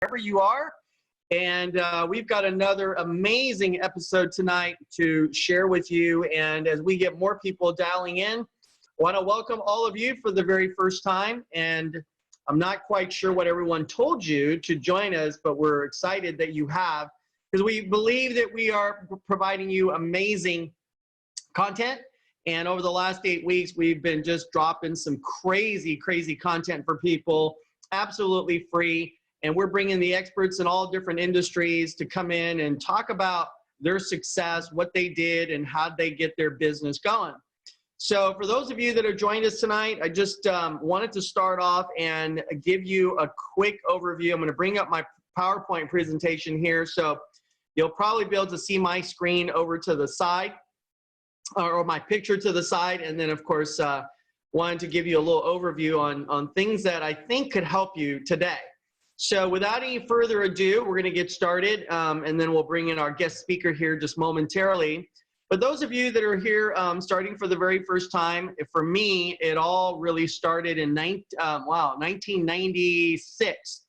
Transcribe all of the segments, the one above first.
wherever you are. And we've got another amazing episode tonight to share with you. And as we get more people dialing in, I want to welcome all of you for the very first time. And I'm not quite sure what everyone told you to join us, but we're excited that you have, because we believe that we are providing you amazing content. And over the last 8 weeks, we've been just dropping some crazy content for people, absolutely free. And we're bringing the experts in all different industries to come in and talk about their success, what they did, and how they get their business going. So for those of you that are joining us tonight, I just wanted to start off and give you a quick overview. I'm going to bring up my PowerPoint presentation here. So you'll probably be able to see my screen over to the side, or my picture to the side. And then, of course, wanted to give you a little overview on things that I think could help you today. So without any further ado, we're going to get started, and then we'll bring in our guest speaker here just momentarily. But those of you that are here starting for the very first time, for me, it all really started in 1996.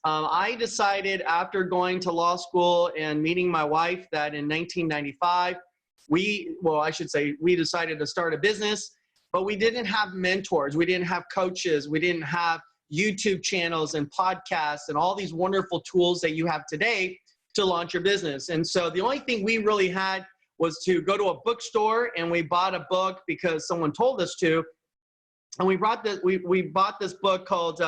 I decided after going to law school and meeting my wife that in 1995, we decided to start a business, but we didn't have mentors. We didn't have coaches. We didn't have YouTube channels and podcasts and all these wonderful tools that you have today to launch your business. And so the only thing we really had was to go to a bookstore, and we bought a book because someone told us to. And we bought this book called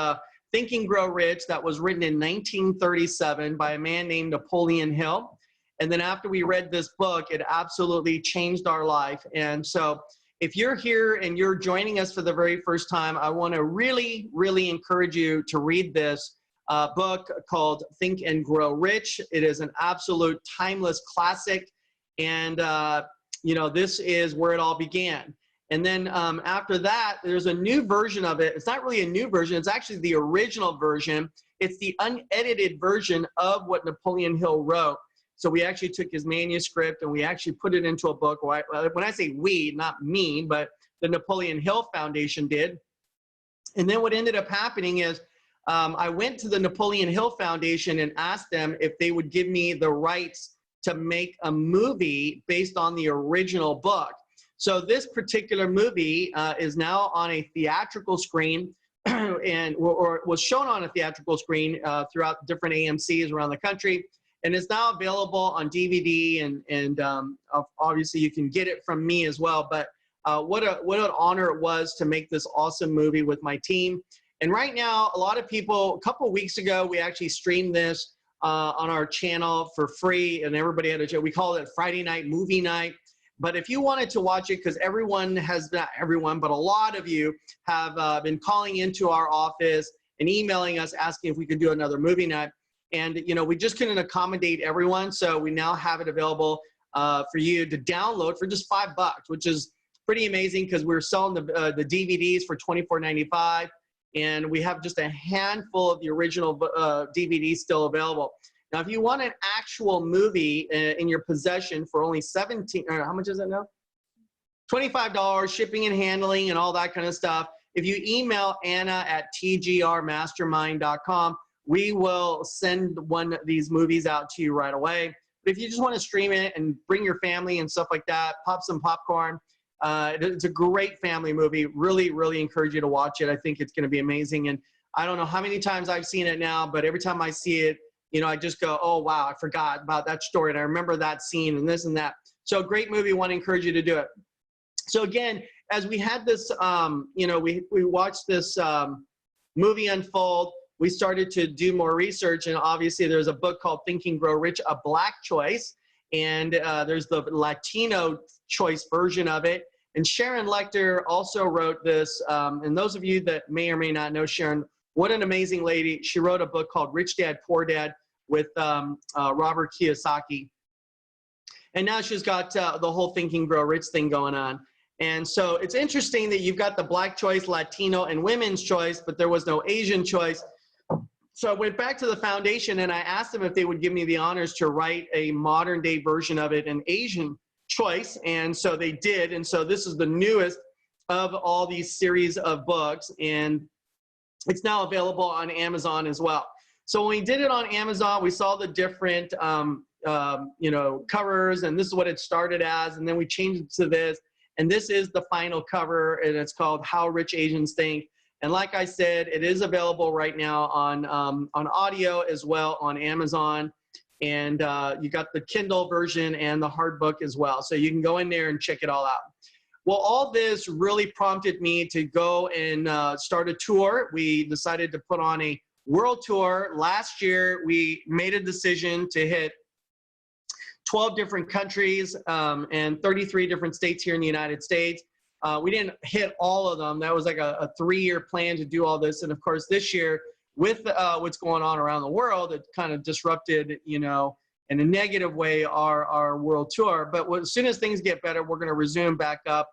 Think and Grow Rich that was written in 1937 by a man named Napoleon Hill. And then after we read this book, it absolutely changed our life. And so if you're here and you're joining us for the very first time, I want to really encourage you to read this book called Think and Grow Rich. It is an absolute timeless classic. And, you know, this is where it all began. And then after that, there's a new version of it. It's not really a new version. It's actually the original version. It's the unedited version of what Napoleon Hill wrote. So we actually took his manuscript and we actually put it into a book. When I say we, not me, but the Napoleon Hill Foundation did. And then what ended up happening is I went to the Napoleon Hill Foundation and asked them if they would give me the rights to make a movie based on the original book. So this particular movie is now on a theatrical screen or was shown on a theatrical screen throughout different AMCs around the country. And it's now available on DVD, and obviously you can get it from me as well. But what an honor it was to make this awesome movie with my team. And right now, a lot of people, a couple of weeks ago, we actually streamed this on our channel for free, and everybody had we call it Friday night movie night. But if you wanted to watch it, because everyone has, not everyone, but a lot of you have been calling into our office and emailing us asking if we could do another movie night. And, you know, we just couldn't accommodate everyone. So we now have it available for you to download for just $5, which is pretty amazing, because we're selling the DVDs for $24.95. And we have just a handful of the original DVDs still available. Now, if you want an actual movie in your possession for only how much is it now? $25, shipping and handling and all that kind of stuff. If you email Anna at tgrmastermind.com, we will send one of these movies out to you right away. But if you just want to stream it and bring your family and stuff like that, pop some popcorn. It's a great family movie. Really encourage you to watch it. I think it's going to be amazing. And I don't know how many times I've seen it now, but every time I see it, you know, I just go, oh, wow, I forgot about that story. And I remember that scene and this and that. So great movie. I want to encourage you to do it. So again, as we had this, you know, we watched this movie unfold. We started to do more research, and obviously there's a book called Think and Grow Rich, a Black choice, and there's the Latino choice version of it. And Sharon Lechter also wrote this, and those of you that may or may not know Sharon, what an amazing lady. She wrote a book called Rich Dad, Poor Dad with Robert Kiyosaki. And now she's got the whole Think and Grow Rich thing going on. And so it's interesting that you've got the Black choice, Latino, and women's choice, but there was no Asian choice. So I went back to the foundation and I asked them if they would give me the honors to write a modern day version of it, an Asian choice. And so they did. And so this is the newest of all these series of books, and it's now available on Amazon as well. So when we did it on Amazon, we saw the different, you know, covers, and this is what it started as, and then we changed it to this, and this is the final cover, and it's called How Rich Asians Think. And like I said, it is available right now on audio as well on Amazon, and you got the Kindle version and the hard book as well, so you can go in there and check it all out. Well, all this really prompted me to go and start a tour. We decided to put on a world tour. Last year, we made a decision to hit 12 different countries and 33 different states here in the United States. We didn't hit all of them. That was like a 3-year plan to do all this. And of course, this year, with what's going on around the world, it kind of disrupted, you know, in a negative way, our world tour. But as soon as things get better, we're going to resume back up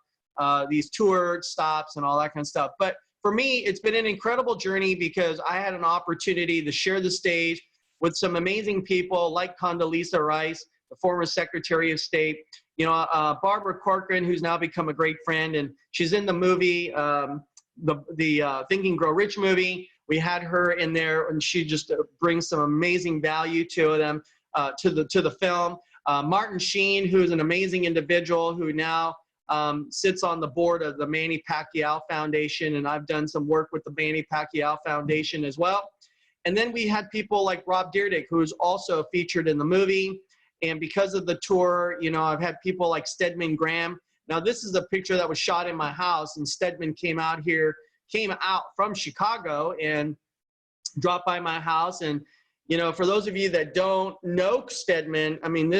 these tour stops and all that kind of stuff. But for me, it's been an incredible journey because I had an opportunity to share the stage with some amazing people like Condoleezza Rice, the former Secretary of State, you know, Barbara Corcoran, who's now become a great friend, and she's in the movie, the Think and Grow Rich movie. We had her in there, and she just brings some amazing value to them, to the film. Martin Sheen, who is an amazing individual who now sits on the board of the Manny Pacquiao Foundation, and I've done some work with the Manny Pacquiao Foundation as well. And then we had people like Rob Dyrdek, who's also featured in the movie. And because of the tour, you know, I've had people like Stedman Graham. Now, this is a picture that was shot in my house, and Stedman came out from Chicago and dropped by my house. And, you know, for those of you that don't know Stedman, I mean,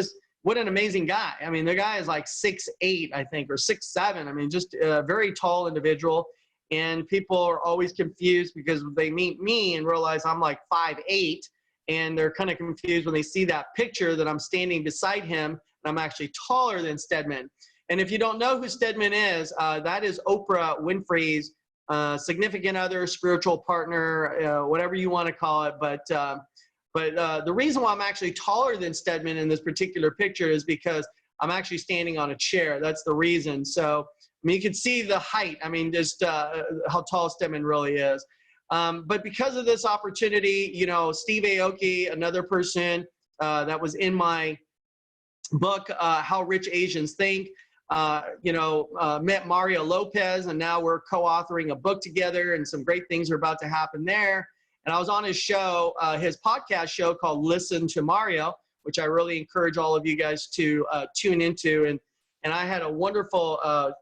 what an amazing guy. I mean, the guy is like 6'8", I think, or 6'7". I mean, just a very tall individual. And people are always confused because they meet me and realize I'm like 5'8", and they're kind of confused when they see that picture that I'm standing beside him, and I'm actually taller than Stedman. And if you don't know who Stedman is, that is Oprah Winfrey's significant other, spiritual partner, whatever you want to call it. But the reason why I'm actually taller than Stedman in this particular picture is because I'm actually standing on a chair. That's the reason. So, I mean, you can see the height. I mean, just how tall Stedman really is. But because of this opportunity, you know, Steve Aoki, another person that was in my book, How Rich Asians Think, you know, met Mario Lopez, and now we're co-authoring a book together, and some great things are about to happen there. And I was on his show, his podcast show called Listen to Mario, which I really encourage all of you guys to tune into. And I had a wonderful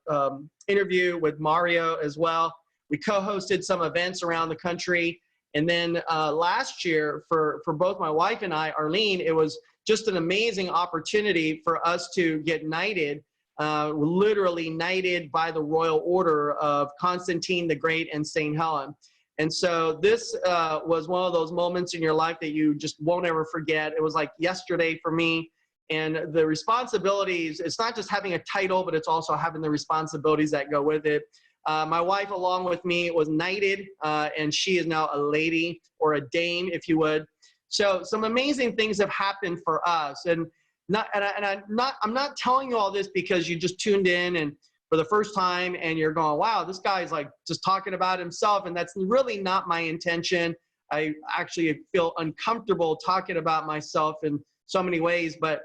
interview with Mario as well. We co-hosted some events around the country. And then last year, for both my wife and I, Arlene, it was just an amazing opportunity for us to get knighted, literally knighted by the royal order of Constantine the Great and St. Helen. And so this was one of those moments in your life that you just won't ever forget. It was like yesterday for me. And the responsibilities, it's not just having a title, but it's also having the responsibilities that go with it. My wife, along with me, was knighted, and she is now a lady, or a dame, if you would. So some amazing things have happened for us. And I'm not telling you all this because you just tuned in and for the first time and you're going, wow, this guy's like just talking about himself. And that's really not my intention. I actually feel uncomfortable talking about myself in so many ways. But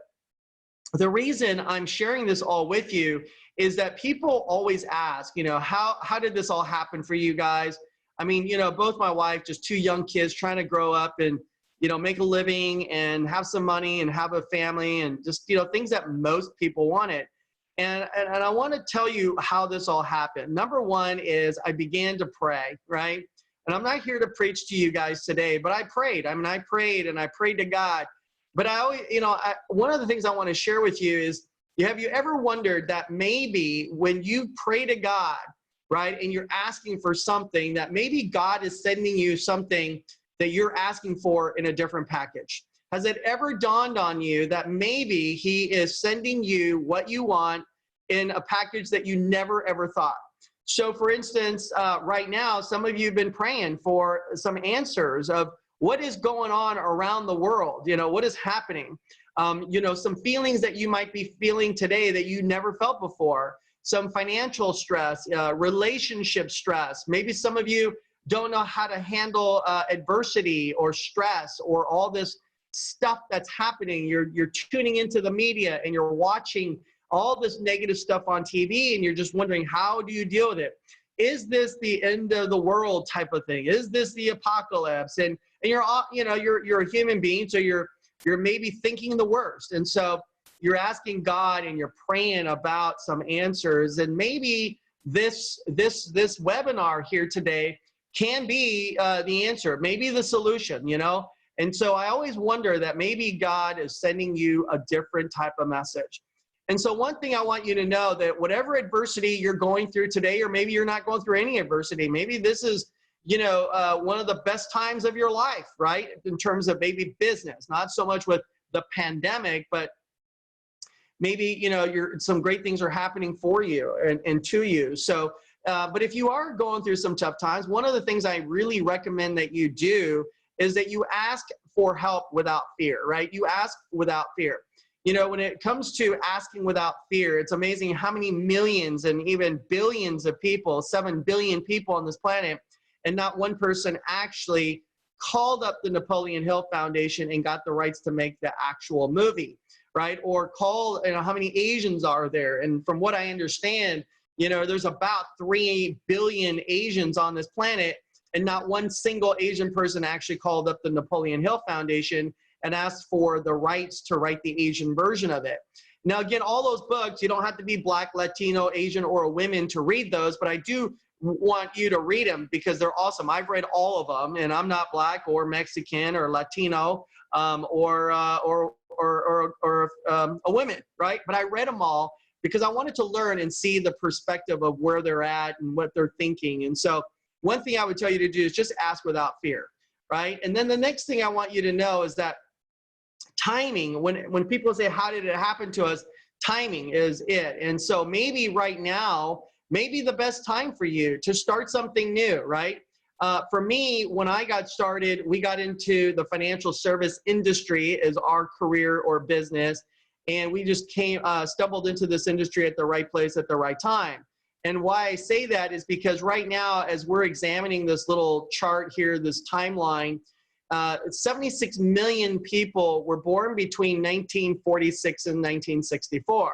the reason I'm sharing this all with you is that people always ask, you know, how did this all happen for you guys? I mean, you know, both my wife, just 2 young kids trying to grow up and, you know, make a living and have some money and have a family and just, you know, things that most people wanted. And I want to tell you how this all happened. Number one is I began to pray, right? And I'm not here to preach to you guys today, but I prayed. I mean, I prayed and I prayed to God. But I always, you know, one of the things I want to share with you is, have you ever wondered that maybe when you pray to God, right, and you're asking for something, that maybe God is sending you something that you're asking for in a different package? Has it ever dawned on you that maybe he is sending you what you want in a package that you never ever thought? So for instance, right now, some of you have been praying for some answers of what is going on around the world, you know, what is happening, you know, some feelings that you might be feeling today that you never felt before, some financial stress, relationship stress. Maybe some of you don't know how to handle adversity or stress or all this stuff that's happening. You're tuning into the media and you're watching all this negative stuff on TV, and you're just wondering, how do you deal with it? Is this the end of the world type of thing? Is this the apocalypse? And you're you're a human being, so you're maybe thinking the worst, and so you're asking God and you're praying about some answers. And maybe this webinar here today can be the answer, maybe the solution, you know. And so I always wonder that maybe God is sending you a different type of message. And so one thing I want you to know, that whatever adversity you're going through today, or maybe you're not going through any adversity, maybe this is, you know, one of the best times of your life, right? In terms of maybe business, not so much with the pandemic, but maybe, you know, some great things are happening for you and to you. So, but if you are going through some tough times, one of the things I really recommend that you do is that you ask for help without fear, right? You ask without fear. You know, when it comes to asking without fear, it's amazing how many millions and even billions of people, 7 billion people on this planet, and not one person actually called up the Napoleon Hill Foundation and got the rights to make the actual movie, right? Or call, you know, how many Asians are there? And from what I understand, you know, there's about 3 billion Asians on this planet, and not one single Asian person actually called up the Napoleon Hill Foundation and asked for the rights to write the Asian version of it. Now, again, all those books, you don't have to be Black, Latino, Asian, or a woman to read those, but I do want you to read them because they're awesome. I've read all of them, and I'm not Black or Mexican or Latino or a woman, right? But I read them all because I wanted to learn and see the perspective of where they're at and what they're thinking. And so one thing I would tell you to do is just ask without fear, right? And then the next thing I want you to know is that timing, when people say, how did it happen to us? Timing is it. And so maybe right now, maybe the best time for you to start something new, right? For me, when I got started, we got into the financial service industry as our career or business. And we just stumbled into this industry at the right place at the right time. And why I say that is because right now, as we're examining this little chart here, this timeline, 76 million people were born between 1946 and 1964.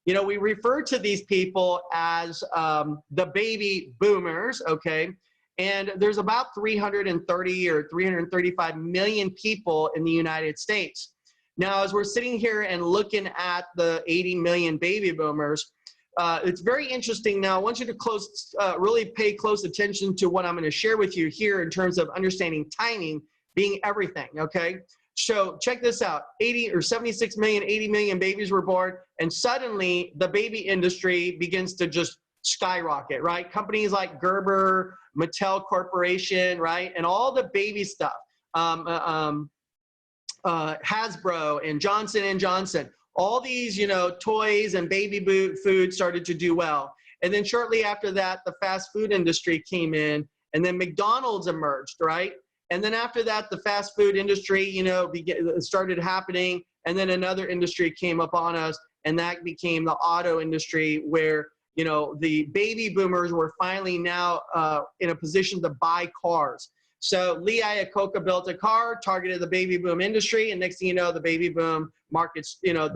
You know, we refer to these people as the baby boomers, okay? And there's about 330 or 335 million people in the United States. Now, as we're sitting here and looking at the 80 million baby boomers, it's very interesting. Now, I want you to really pay close attention to what I'm going to share with you here in terms of understanding timing being everything, okay? So check this out, 80 or 76 million, 80 million babies were born, and suddenly the baby industry begins to just skyrocket, right? Companies like Gerber, Mattel Corporation, right? And all the baby stuff, Hasbro and Johnson & Johnson, all these, you know, toys and baby food started to do well. And then shortly after that, the fast food industry came in, and then McDonald's emerged, right? And then after that, the fast food industry, you know, started happening. And then another industry came upon us, and that became the auto industry, where, you know, the baby boomers were finally now in a position to buy cars. So Lee Iacocca built a car, targeted the baby boom industry, and next thing you know, the baby boom markets, you know,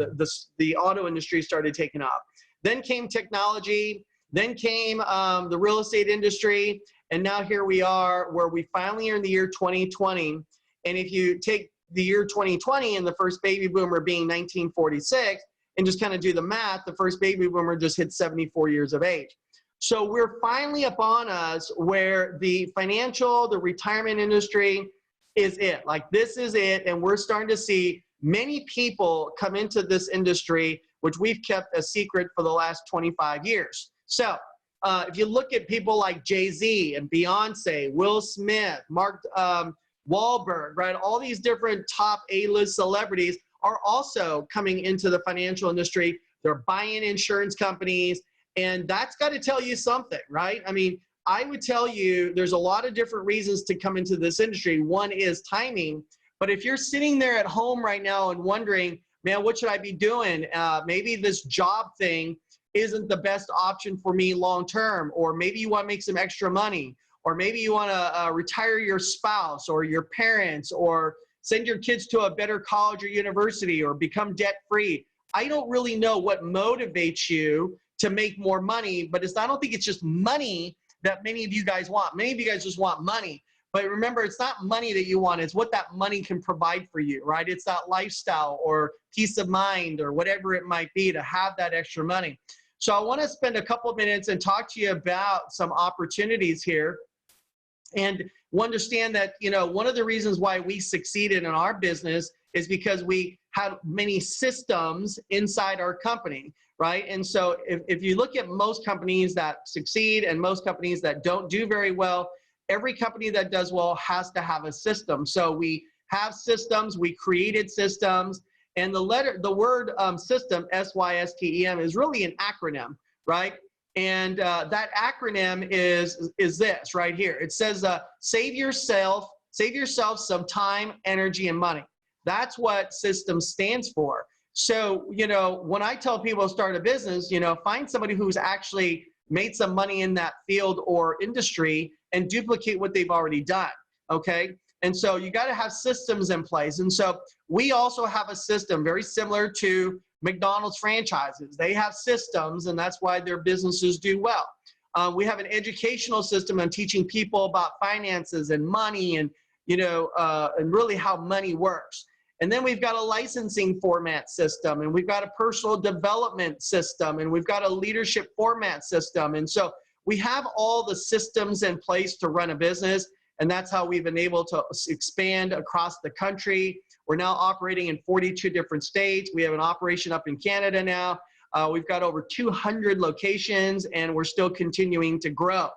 the auto industry started taking off. Then came technology, then came the real estate industry, and now here we are, where we finally are in the year 2020. And if you take the year 2020 and the first baby boomer being 1946, and just kind of do the math, the first baby boomer just hit 74 years of age. So we're finally upon us where the financial, the retirement industry is it. Like, this is it. And we're starting to see many people come into this industry, which we've kept a secret for the last 25 years. So if you look at people like Jay-Z and Beyonce, Will Smith, Mark Wahlberg, right? All these different top A-list celebrities are also coming into the financial industry. They're buying insurance companies, and that's got to tell you something, right? I mean, I would tell you there's a lot of different reasons to come into this industry. One is timing, but if you're sitting there at home right now and wondering, man, what should I be doing? Maybe this job thing isn't the best option for me long-term, or maybe you want to make some extra money, or maybe you want to retire your spouse or your parents, or send your kids to a better college or university, or become debt-free. I don't really know what motivates you to make more money, but I don't think it's just money that many of you guys want. Many of you guys just want money. But remember, it's not money that you want, it's what that money can provide for you, right? It's that lifestyle or peace of mind or whatever it might be to have that extra money. So I want to spend a couple of minutes and talk to you about some opportunities here. And understand that, you know, one of the reasons why we succeeded in our business is because we had many systems inside our company, right? And so if you look at most companies that succeed and most companies that don't do very well, every company that does well has to have a system. So we have systems, we created systems, and the word system, S-Y-S-T-E-M, is really an acronym, right? And that acronym is this right here. It says, save yourself some time, energy, and money. That's what system stands for. So, you know, when I tell people to start a business, you know, find somebody who's actually made some money in that field or industry and duplicate what they've already done, okay? And so you got to have systems in place. And so we also have a system very similar to McDonald's franchises. They have systems, and that's why their businesses do well. We have an educational system on teaching people about finances and money, and, you know, and really how money works. And then we've got a licensing format system, and we've got a personal development system, and we've got a leadership format system. And so we have all the systems in place to run a business, and that's how we've been able to expand across the country. We're now operating in 42 different states. We have an operation up in Canada now. We've got over 200 locations, and we're still continuing to grow.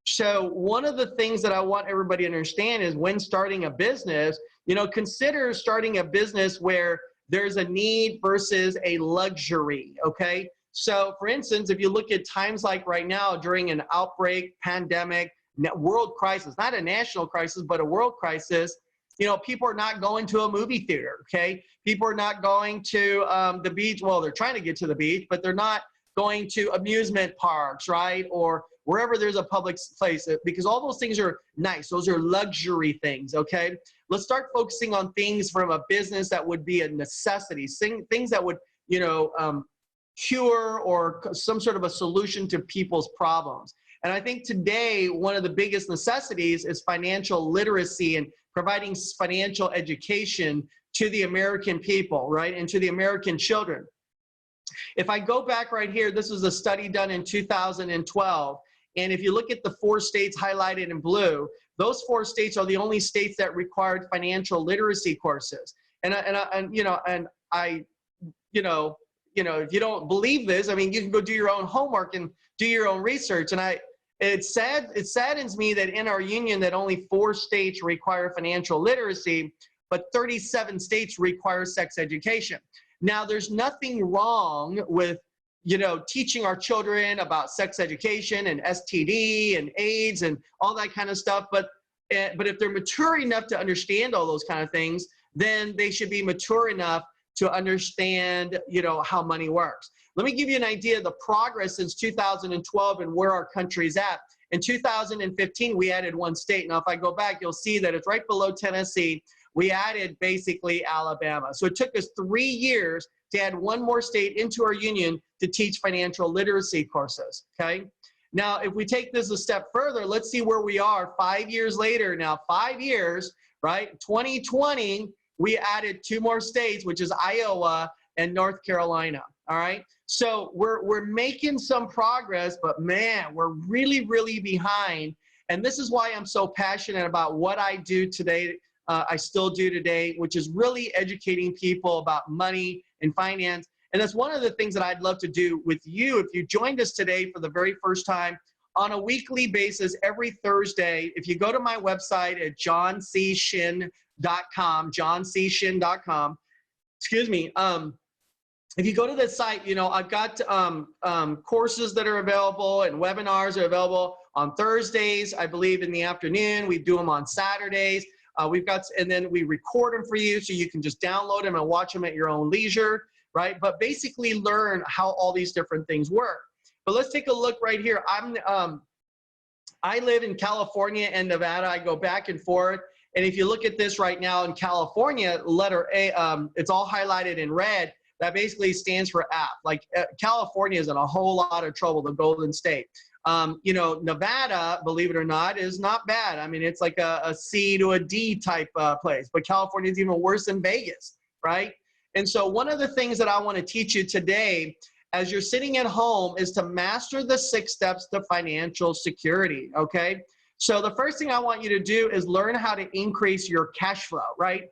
So one of the things that I want everybody to understand is when starting a business, you know, consider starting a business where there's a need versus a luxury, okay? So for instance, if you look at times like right now during an outbreak, pandemic, world crisis, not a national crisis, but a world crisis, you know, people are not going to a movie theater, okay? People are not going to the beach. Well, they're trying to get to the beach, but they're not going to amusement parks, right? Or wherever there's a public place, because all those things are nice. Those are luxury things, okay? Let's start focusing on things from a business that would be a necessity, things that would, you know, cure or some sort of a solution to people's problems. And I think today, one of the biggest necessities is financial literacy and providing financial education to the American people, right? And to the American children. If I go back right here, this was a study done in 2012. And if you look at the 4 states highlighted in blue, those 4 states are the only states that required financial literacy courses. And you know, if you don't believe this, I mean, you can go do your own homework and do your own research. And it saddens me that in our union that only 4 states require financial literacy, but 37 states require sex education. Now, there's nothing wrong with, you know, teaching our children about sex education and STD and AIDS and all that kind of stuff. But if they're mature enough to understand all those kind of things, then they should be mature enough to understand, you know, how money works. Let me give you an idea of the progress since 2012 and where our country's at. In 2015, we added 1 state. Now, if I go back, you'll see that it's right below Tennessee. We added basically Alabama. So it took us 3 years to add 1 more state into our union to teach financial literacy courses, okay? Now, if we take this a step further, let's see where we are 5 years later. Now, 5 years, right? 2020, we added 2 more states, which is Iowa and North Carolina, all right? So we're making some progress, but man, we're really, really behind. And this is why I'm so passionate about what I do today. I still do today, which is really educating people about money and finance. And that's one of the things that I'd love to do with you. If you joined us today for the very first time, on a weekly basis, every Thursday, if you go to my website at johnshin.com, johnshin.com, excuse me, if you go to the site, you know, I've got courses that are available and webinars are available on Thursdays, I believe in the afternoon. We do them on Saturdays. And then we record them for you so you can just download them and watch them at your own leisure, right? But basically learn how all these different things work. But let's take a look right here. I live in California and Nevada. I go back and forth. And if you look at this right now in California, letter A, it's all highlighted in red. That basically stands for app. Like California is in a whole lot of trouble, the Golden State. You know, Nevada, believe it or not, is not bad. I mean, it's like a C to a D type place, but California is even worse than Vegas, right? And so one of the things that I want to teach you today as you're sitting at home is to master the 6 steps to financial security, okay? So the first thing I want you to do is learn how to increase your cash flow, right?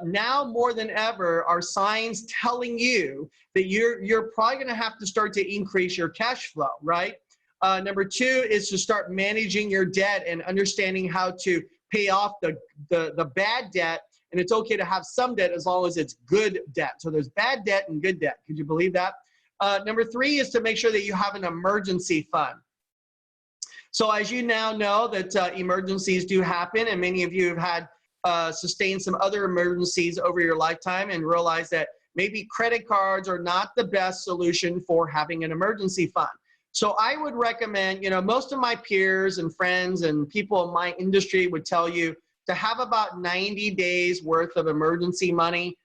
Now more than ever are signs telling you that you're probably going to have to start to increase your cash flow, right? Number 2 is to start managing your debt and understanding how to pay off the bad debt. And it's okay to have some debt as long as it's good debt. So there's bad debt and good debt. Could you believe that? Number 3 is to make sure that you have an emergency fund. So as you now know that emergencies do happen, and many of you have had sustained some other emergencies over your lifetime and realize that maybe credit cards are not the best solution for having an emergency fund. So I would recommend, you know, most of my peers and friends and people in my industry would tell you to have about 90 days worth of emergency money.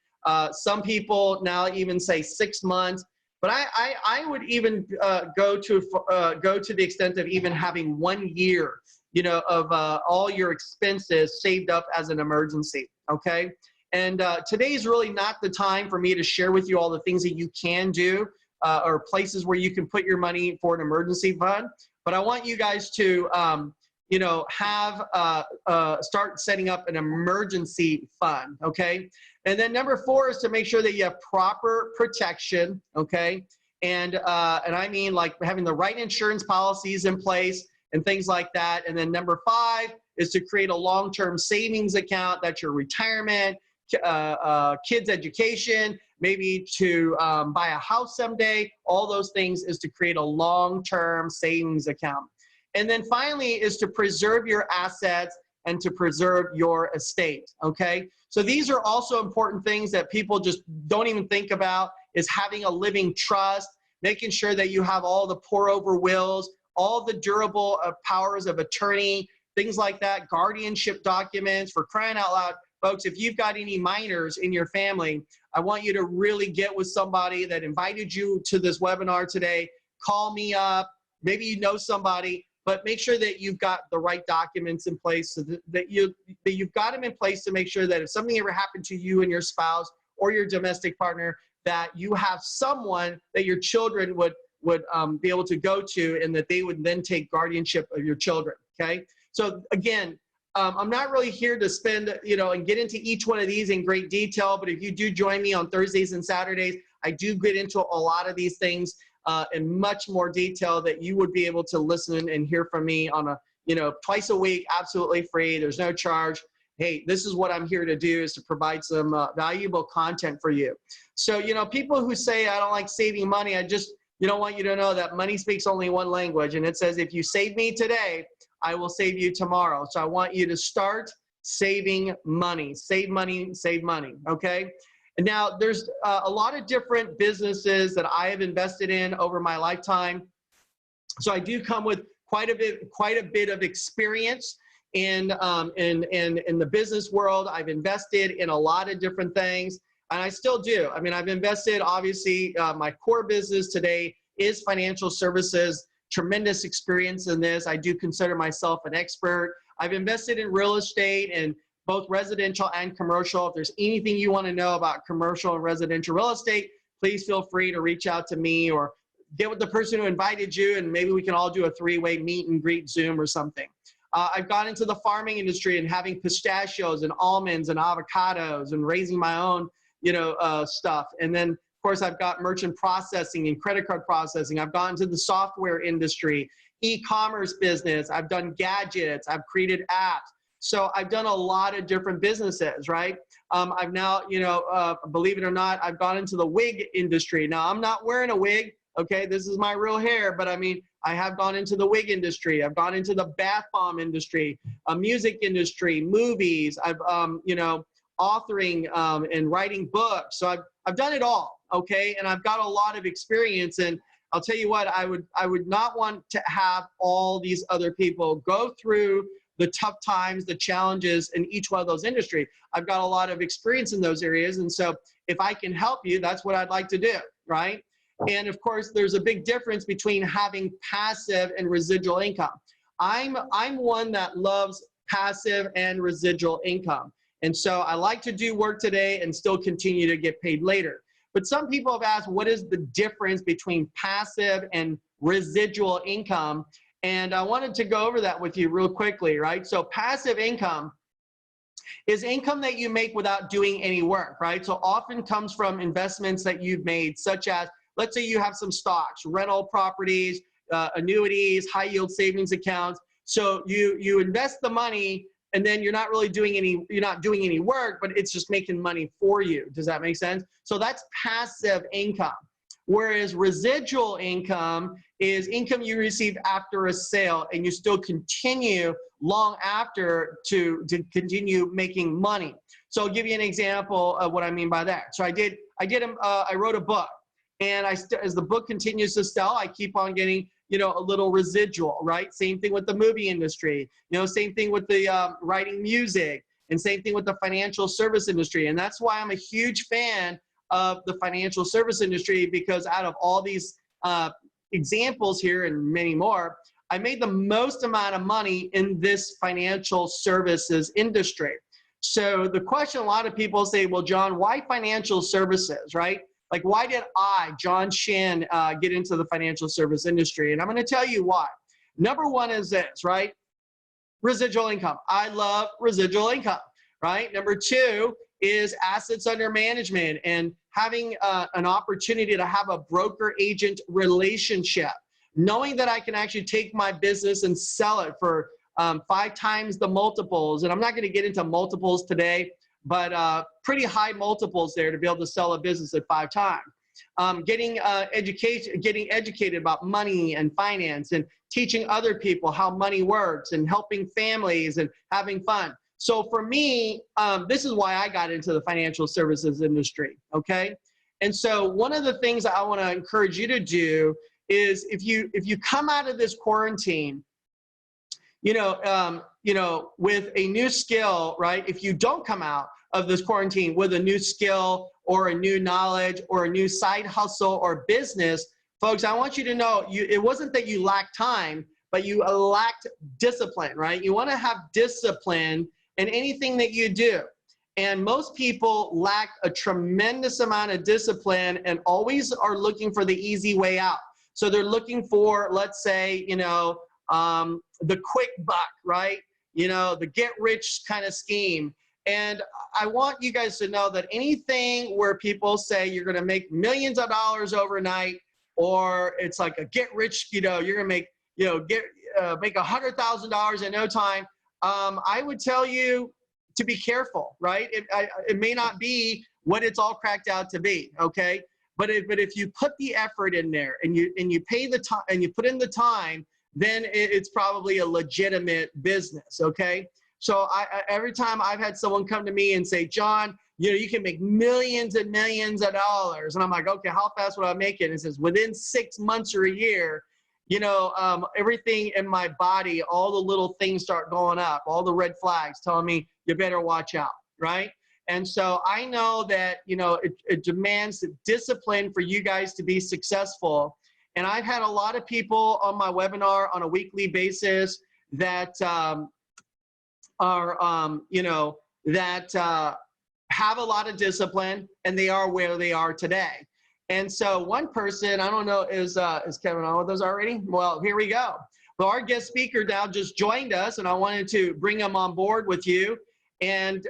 Some people now even say 6 months. But I would even go to the extent of even having 1 year, you know, of all your expenses saved up as an emergency, okay? And today is really not the time for me to share with you all the things that you can do or places where you can put your money for an emergency fund. But I want you guys to, you know, start setting up an emergency fund, okay? And then number 4 is to make sure that you have proper protection, okay? And I mean like having the right insurance policies in place and things like that. And then number 5 is to create a long-term savings account. That's your retirement, kids' education, maybe to buy a house someday. All those things is to create a long-term savings account. And then finally is to preserve your assets and to preserve your estate, okay? So these are also important things that people just don't even think about, is having a living trust, making sure that you have all the pour-over wills, all the durable powers of attorney, things like that, guardianship documents, for crying out loud. Folks, if you've got any minors in your family, I want you to really get with somebody that invited you to this webinar today. Call me up. Maybe you know somebody. But make sure that you've got the right documents in place, so that you've got them in place to make sure that if something ever happened to you and your spouse or your domestic partner, that you have someone that your children would be able to go to, and that they would then take guardianship of your children, okay? So again, I'm not really here to spend, you know, and get into each one of these in great detail, but if you do join me on Thursdays and Saturdays, I do get into a lot of these things in much more detail that you would be able to listen and hear from me on a, you know, twice a week, absolutely free. There's no charge. Hey, this is what I'm here to do, is to provide some valuable content for you. So, you know, people who say, I don't like saving money, I just, you know, want you to know that money speaks only one language. And it says, if you save me today, I will save you tomorrow. So I want you to start saving money. Save money, save money, okay? And now there's a lot of different businesses that I have invested in over my lifetime. So I do come with quite a bit of experience in the business world. I've invested in a lot of different things, and I still do. I mean, I've invested, obviously, my core business today is financial services, tremendous experience in this. I do consider myself an expert. I've invested in real estate and both residential and commercial. If there's anything you want to know about commercial and residential real estate, please feel free to reach out to me or get with the person who invited you, and maybe we can all do a 3-way meet and greet Zoom or something. I've gone into the farming industry and having pistachios and almonds and avocados and raising my own, you know, stuff. And then, of course, I've got merchant processing and credit card processing. I've gone into the software industry, e-commerce business. I've done gadgets. I've created apps. So I've done a lot of different businesses, right? I've now, you know, believe it or not, I've gone into the wig industry. Now, I'm not wearing a wig, okay? This is my real hair, but I mean, I have gone into the wig industry. I've gone into the bath bomb industry, music industry, movies. I've, you know, authoring and writing books. So I've done it all, okay? And I've got a lot of experience. And I'll tell you what, I would not want to have all these other people go through the tough times, the challenges in each one of those industries. I've got a lot of experience in those areas. And so if I can help you, that's what I'd like to do, right? And of course, there's a big difference between having passive and residual income. I'm one that loves passive and residual income. And so I like to do work today and still continue to get paid later. But some people have asked, what is the difference between passive and residual income? And I wanted to go over that with you real quickly, right? So passive income is income that you make without doing any work, right? So often comes from investments that you've made, such as, let's say you have some stocks, rental properties, annuities, high yield savings accounts. So you invest the money and then you're not really doing any work, but it's just making money for you. Does that make sense? So that's passive income. Whereas residual income is income you receive after a sale and you still continue long after to continue making money. So I'll give you an example of what I mean by that. So I wrote a book, and as the book continues to sell, I keep on getting, a little residual, right? Same thing with the movie industry, same thing with the writing music, and same thing with the financial service industry. And that's why I'm a huge fan of the financial service industry, because out of all these examples here and many more, I made the most amount of money in this financial services industry. So the question a lot of people say, well, John, why financial services, right? Like, why did I, John Shin, get into the financial service industry? And I'm going to tell you why. Number one is this, right? Residual income. I love residual income, right? Number two is assets under management and having an opportunity to have a broker-agent relationship. Knowing that I can actually take my business and sell it for 5 times the multiples. And I'm not going to get into multiples today, but pretty high multiples there to be able to sell a business at 5 times. Getting educated about money and finance and teaching other people how money works and helping families and having fun. So for me, this is why I got into the financial services industry, okay? And so one of the things I want to encourage you to do is if you come out of this quarantine, with a new skill, right? If you don't come out of this quarantine with a new skill or a new knowledge or a new side hustle or business, folks, I want you to know it wasn't that you lacked time, but you lacked discipline, right? You want to have discipline in anything that you do. And most people lack a tremendous amount of discipline and always are looking for the easy way out. So they're looking for, let's say, the quick buck, right? The get rich kind of scheme. And I want you guys to know that anything where people say you're going to make millions of dollars overnight, or it's like a get rich, you're going to make, make $100,000 in no time. I would tell you to be careful, right? It may not be what it's all cracked out to be, okay? But if you put the effort in there and you pay the time and you put in the time, then it's probably a legitimate business, okay? So every time I've had someone come to me and say, John, you can make millions and millions of dollars. And I'm like, okay, how fast would I make it? And it says, within 6 months or a year, everything in my body, all the little things start going up, all the red flags telling me you better watch out, right? And so I know that, it demands discipline for you guys to be successful. And I've had a lot of people on my webinar on a weekly basis that have a lot of discipline, and they are where they are today. And so one person, I don't know, is Kevin on with us already? Well, here we go. Well, our guest speaker now just joined us, and I wanted to bring him on board with you. And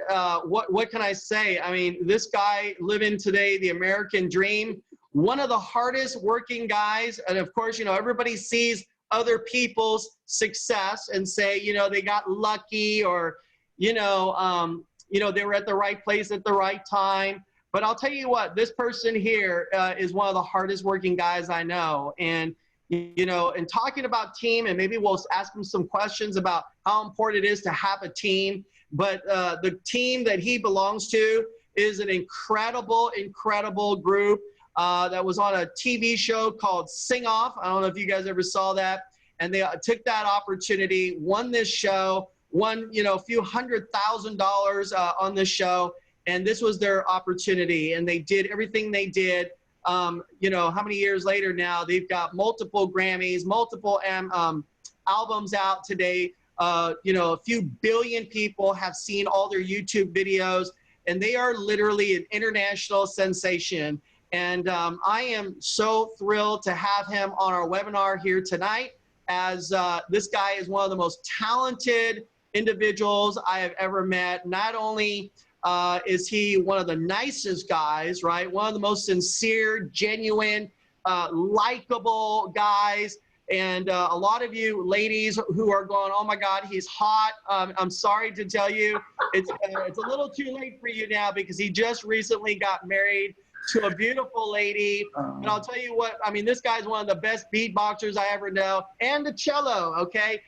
what can I say? I mean, this guy living today the American dream, one of the hardest working guys. And of course, everybody sees other people's success and say, they got lucky, or, they were at the right place at the right time. But I'll tell you what, this person here is one of the hardest working guys I know. And, and talking about team, and maybe we'll ask him some questions about how important it is to have a team. But the team that he belongs to is an incredible, incredible group that was on a TV show called Sing Off. I don't know if you guys ever saw that. And they took that opportunity, won this show, won, you know, a few $100,000 on this show. And this was their opportunity. And they did everything they did. You know, how many years later now, they've got multiple Grammys, multiple albums out today. You know, a few billion people have seen all their YouTube videos, and they are literally an international sensation. And I am so thrilled to have him on our webinar here tonight, as this guy is one of the most talented individuals I have ever met. Not only is he one of the nicest guys, right? One of the most sincere, genuine, likable guys. And a lot of you ladies who are going, oh my God, he's hot. I'm sorry to tell you, it's a little too late for you now, because he just recently got married to a beautiful lady. And I'll tell you what, I mean, this guy's one of the best beatboxers I ever know, and the cello, okay?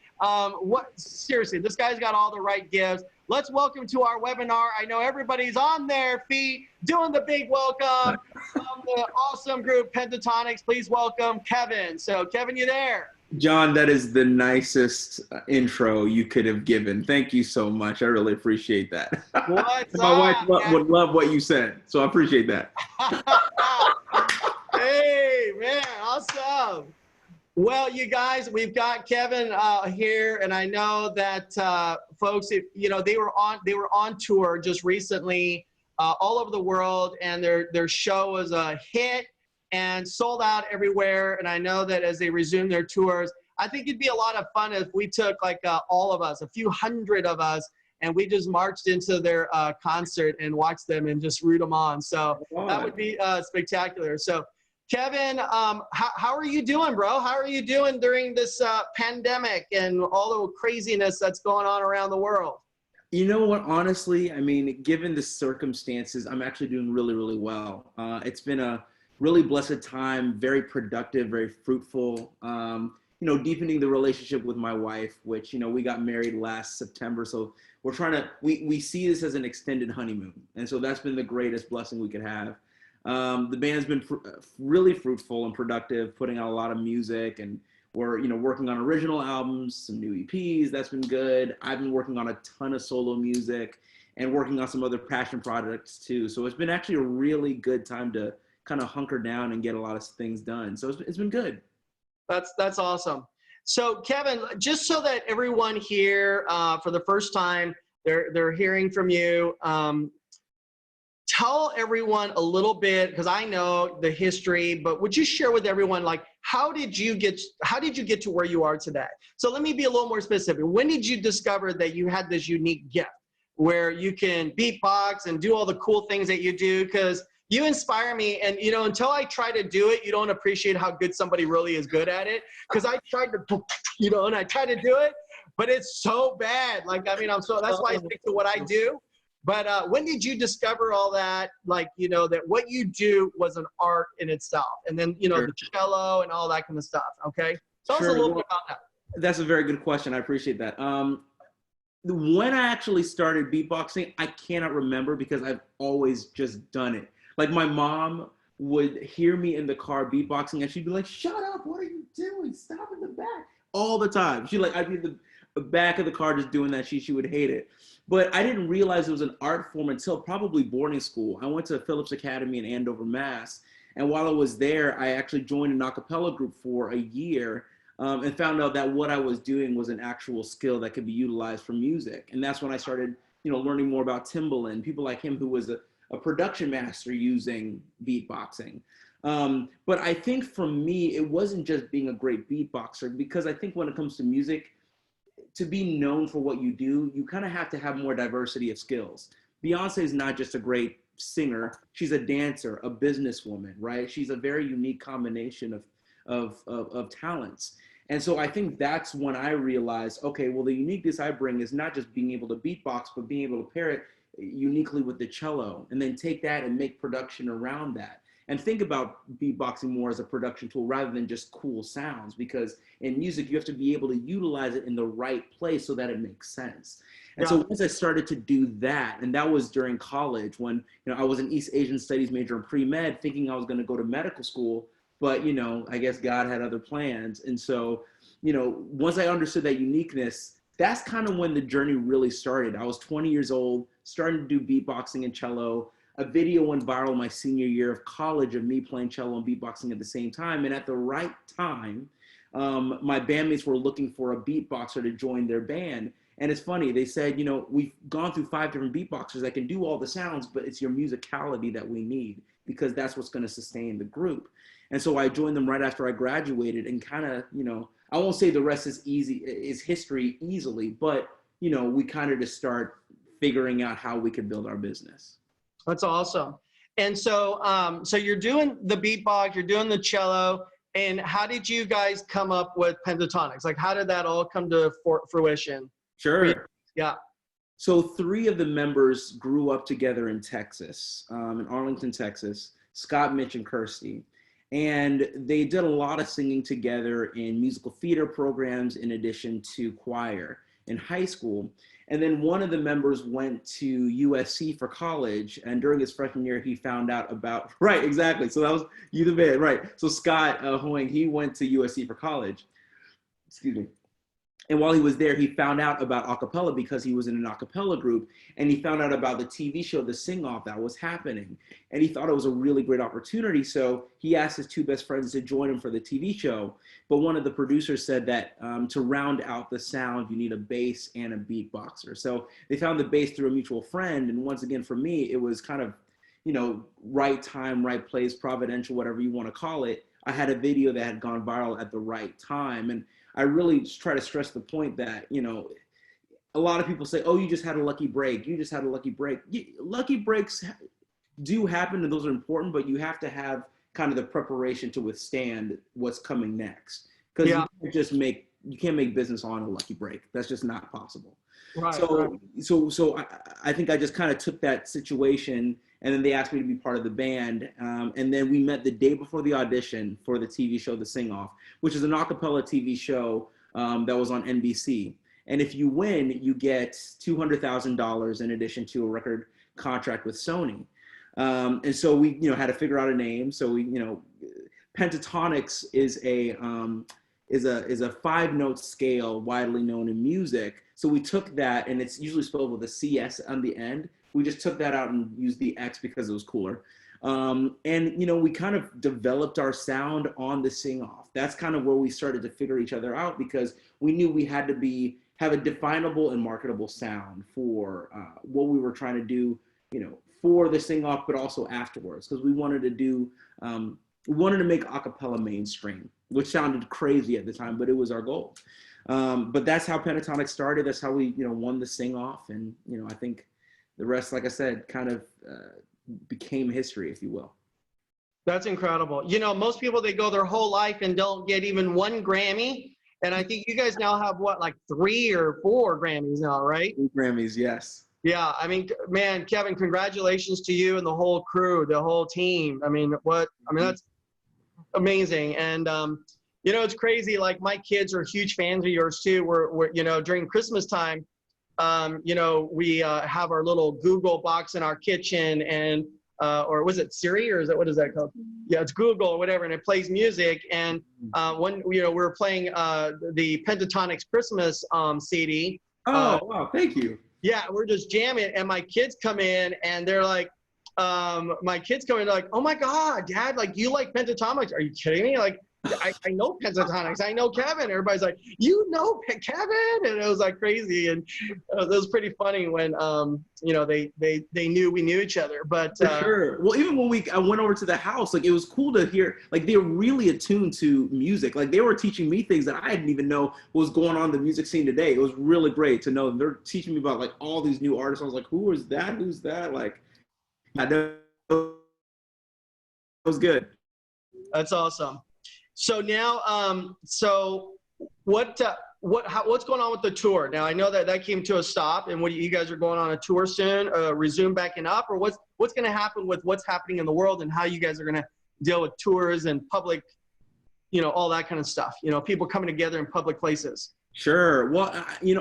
Seriously, this guy's got all the right gifts. Let's welcome to our webinar. I know everybody's on their feet doing the big welcome from the awesome group Pentatonix. Please welcome Kevin. So Kevin, you there? John, that is the nicest intro you could have given. Thank you so much. I really appreciate that. What's My up, wife would love what you said, so I appreciate that. Hey, man, awesome. Well, you guys, we've got Kevin here, and I know that folks, you know, they were on tour just recently all over the world, and their show was a hit and sold out everywhere. And I know that as they resume their tours, I think it'd be a lot of fun if we took like all of us, a few hundred of us, and we just marched into their concert and watched them and just root them on. So that would be spectacular. So Kevin, how are you doing, bro? How are you doing during this pandemic and all the craziness that's going on around the world? You know what, honestly, I mean, given the circumstances, I'm actually doing really, really well. It's been a really blessed time, very productive, very fruitful. You know, deepening the relationship with my wife, which, you know, we got married last September. So we're trying to, we see this as an extended honeymoon. And so that's been the greatest blessing we could have. The band's been really fruitful and productive, putting out a lot of music, and we're, you know, working on original albums, some new EPs. That's been good. I've been working on a ton of solo music and working on some other passion projects too. So it's been actually a really good time to kind of hunker down and get a lot of things done. So it's been good. That's awesome. So Kevin, just so that everyone here for the first time, they're hearing from you, tell everyone a little bit, because I know the history, but would you share with everyone, like, how did you get to where you are today? So let me be a little more specific. When did you discover that you had this unique gift where you can beatbox and do all the cool things that you do? Because you inspire me, and you know, until I try to do it, you don't appreciate how good somebody really is good at it. Because I tried to, you know, and I try to do it, but it's so bad. Like, I mean, that's why I stick to what I do. But when did you discover all that, like, you know, that what you do was an art in itself? And then, you know, the cello and all that kind of stuff, okay? Tell us a little bit about that. That's a very good question. I appreciate that. When I actually started beatboxing, I cannot remember, because I've always just done it. Like, my mom would hear me in the car beatboxing, and she'd be like, shut up, what are you doing? Stop in the back. All the time. I'd be in the back of the car just doing that. She would hate it. But I didn't realize it was an art form until probably boarding school. I went to Phillips Academy in Andover, Mass. And while I was there, I actually joined an a cappella group for a year and found out that what I was doing was an actual skill that could be utilized for music. And that's when I started, you know, learning more about Timbaland, people like him, who was a production master using beatboxing. But I think for me, it wasn't just being a great beatboxer, because I think when it comes to music, to be known for what you do, you kind of have to have more diversity of skills. Beyonce is not just a great singer, she's a dancer, a businesswoman, right? She's a very unique combination of talents. And so I think that's when I realized, okay, well, the uniqueness I bring is not just being able to beatbox, but being able to pair it uniquely with the cello, and then take that and make production around that. and think about beatboxing more as a production tool rather than just cool sounds, because in music, you have to be able to utilize it in the right place so that it makes sense. And so once I started to do that, and that was during college when, I was an East Asian Studies major in pre-med, thinking I was going to go to medical school, but, I guess God had other plans. And so, once I understood that uniqueness, that's kind of when the journey really started. I was 20 years old, starting to do beatboxing and cello. A video went viral my senior year of college of me playing cello and beatboxing at the same time. And at the right time, my bandmates were looking for a beatboxer to join their band. And it's funny, they said, we've gone through 5 different beatboxers that can do all the sounds, but it's your musicality that we need, because that's what's going to sustain the group. And so I joined them right after I graduated, and kind of, I won't say the rest is history easily, but, we kind of just start figuring out how we could build our business. That's awesome. And so, so you're doing the beatbox, you're doing the cello, and how did you guys come up with Pentatonix? Like, how did that all come to fruition? Sure. Yeah. So 3 of the members grew up together in Texas, in Arlington, Texas, Scott, Mitch, and Kirsty. And they did a lot of singing together in musical theater programs in addition to choir in high school. And then one of the members went to USC for college. And during his freshman year, he found out about, right, exactly. So that was you the man, right. So Scott Hoing, he went to USC for college. Excuse me. And while he was there, he found out about acapella because he was in an acapella group, and he found out about the TV show, The Sing-Off, that was happening. And he thought it was a really great opportunity. So he asked his 2 best friends to join him for the TV show. But one of the producers said that to round out the sound, you need a bass and a beatboxer. So they found the bass through a mutual friend. And once again, for me, it was kind of, right time, right place, providential, whatever you want to call it. I had a video that had gone viral at the right time. And I really try to stress the point that, a lot of people say, oh, you just had a lucky break. You just had a lucky break. Lucky breaks do happen, and those are important, but you have to have kind of the preparation to withstand what's coming next. Because you can't make business on a lucky break. That's just not possible. Right, so I think I just kind of took that situation, and then they asked me to be part of the band. And then we met the day before the audition for the TV show, The Sing-Off, which is an a cappella TV show that was on NBC. And if you win, you get $200,000 in addition to a record contract with Sony. And so we, had to figure out a name. So we, Pentatonix is a 5-note scale widely known in music. So we took that, and it's usually spelled with a CS on the end. We just took that out and used the X because it was cooler. And, we kind of developed our sound on the Sing-Off. That's kind of where we started to figure each other out, because we knew we had to have a definable and marketable sound for what we were trying to do, for the Sing-Off, but also afterwards, because we wanted to make a cappella mainstream, which sounded crazy at the time, but it was our goal. But that's how Pentatonix started. That's how we, won the Sing-Off. And, I think the rest, like I said, kind of became history, if you will. That's incredible. Most people, they go their whole life and don't get even 1 Grammy. And I think you guys now have like 3 or 4 Grammys now, right? 3 Grammys, yes. Yeah, I mean, man, Kevin, congratulations to you and the whole crew, the whole team. That's amazing. And, it's crazy. Like, my kids are huge fans of yours too. We're during Christmas time, we have our little Google box in our kitchen, and or was it Siri, or what is that called? Yeah, it's Google or whatever, and it plays music. And when we were playing the Pentatonix Christmas CD. Oh, wow, thank you. Yeah, we're just jamming, and my kids come in, and they're like, oh my God, Dad, like, you like Pentatonix? Are you kidding me? Like, I know Pentatonix. I know Kevin. Everybody's like, you know Kevin? And it was like crazy. And it was pretty funny when, they knew we knew each other. But for sure. Well, even when I went over to the house, like, it was cool to hear, like, they're really attuned to music. Like, they were teaching me things that I didn't even know what was going on in the music scene today. It was really great to know. They're teaching me about, like, all these new artists. I was like, who is that? Who's that? Like, I know. It was good. That's awesome. So now, what's going on with the tour? Now, I know that came to a stop, and you guys are going on a tour soon, resume backing up, or what's going to happen with what's happening in the world, and how you guys are going to deal with tours and public, all that kind of stuff, people coming together in public places? Sure. Well,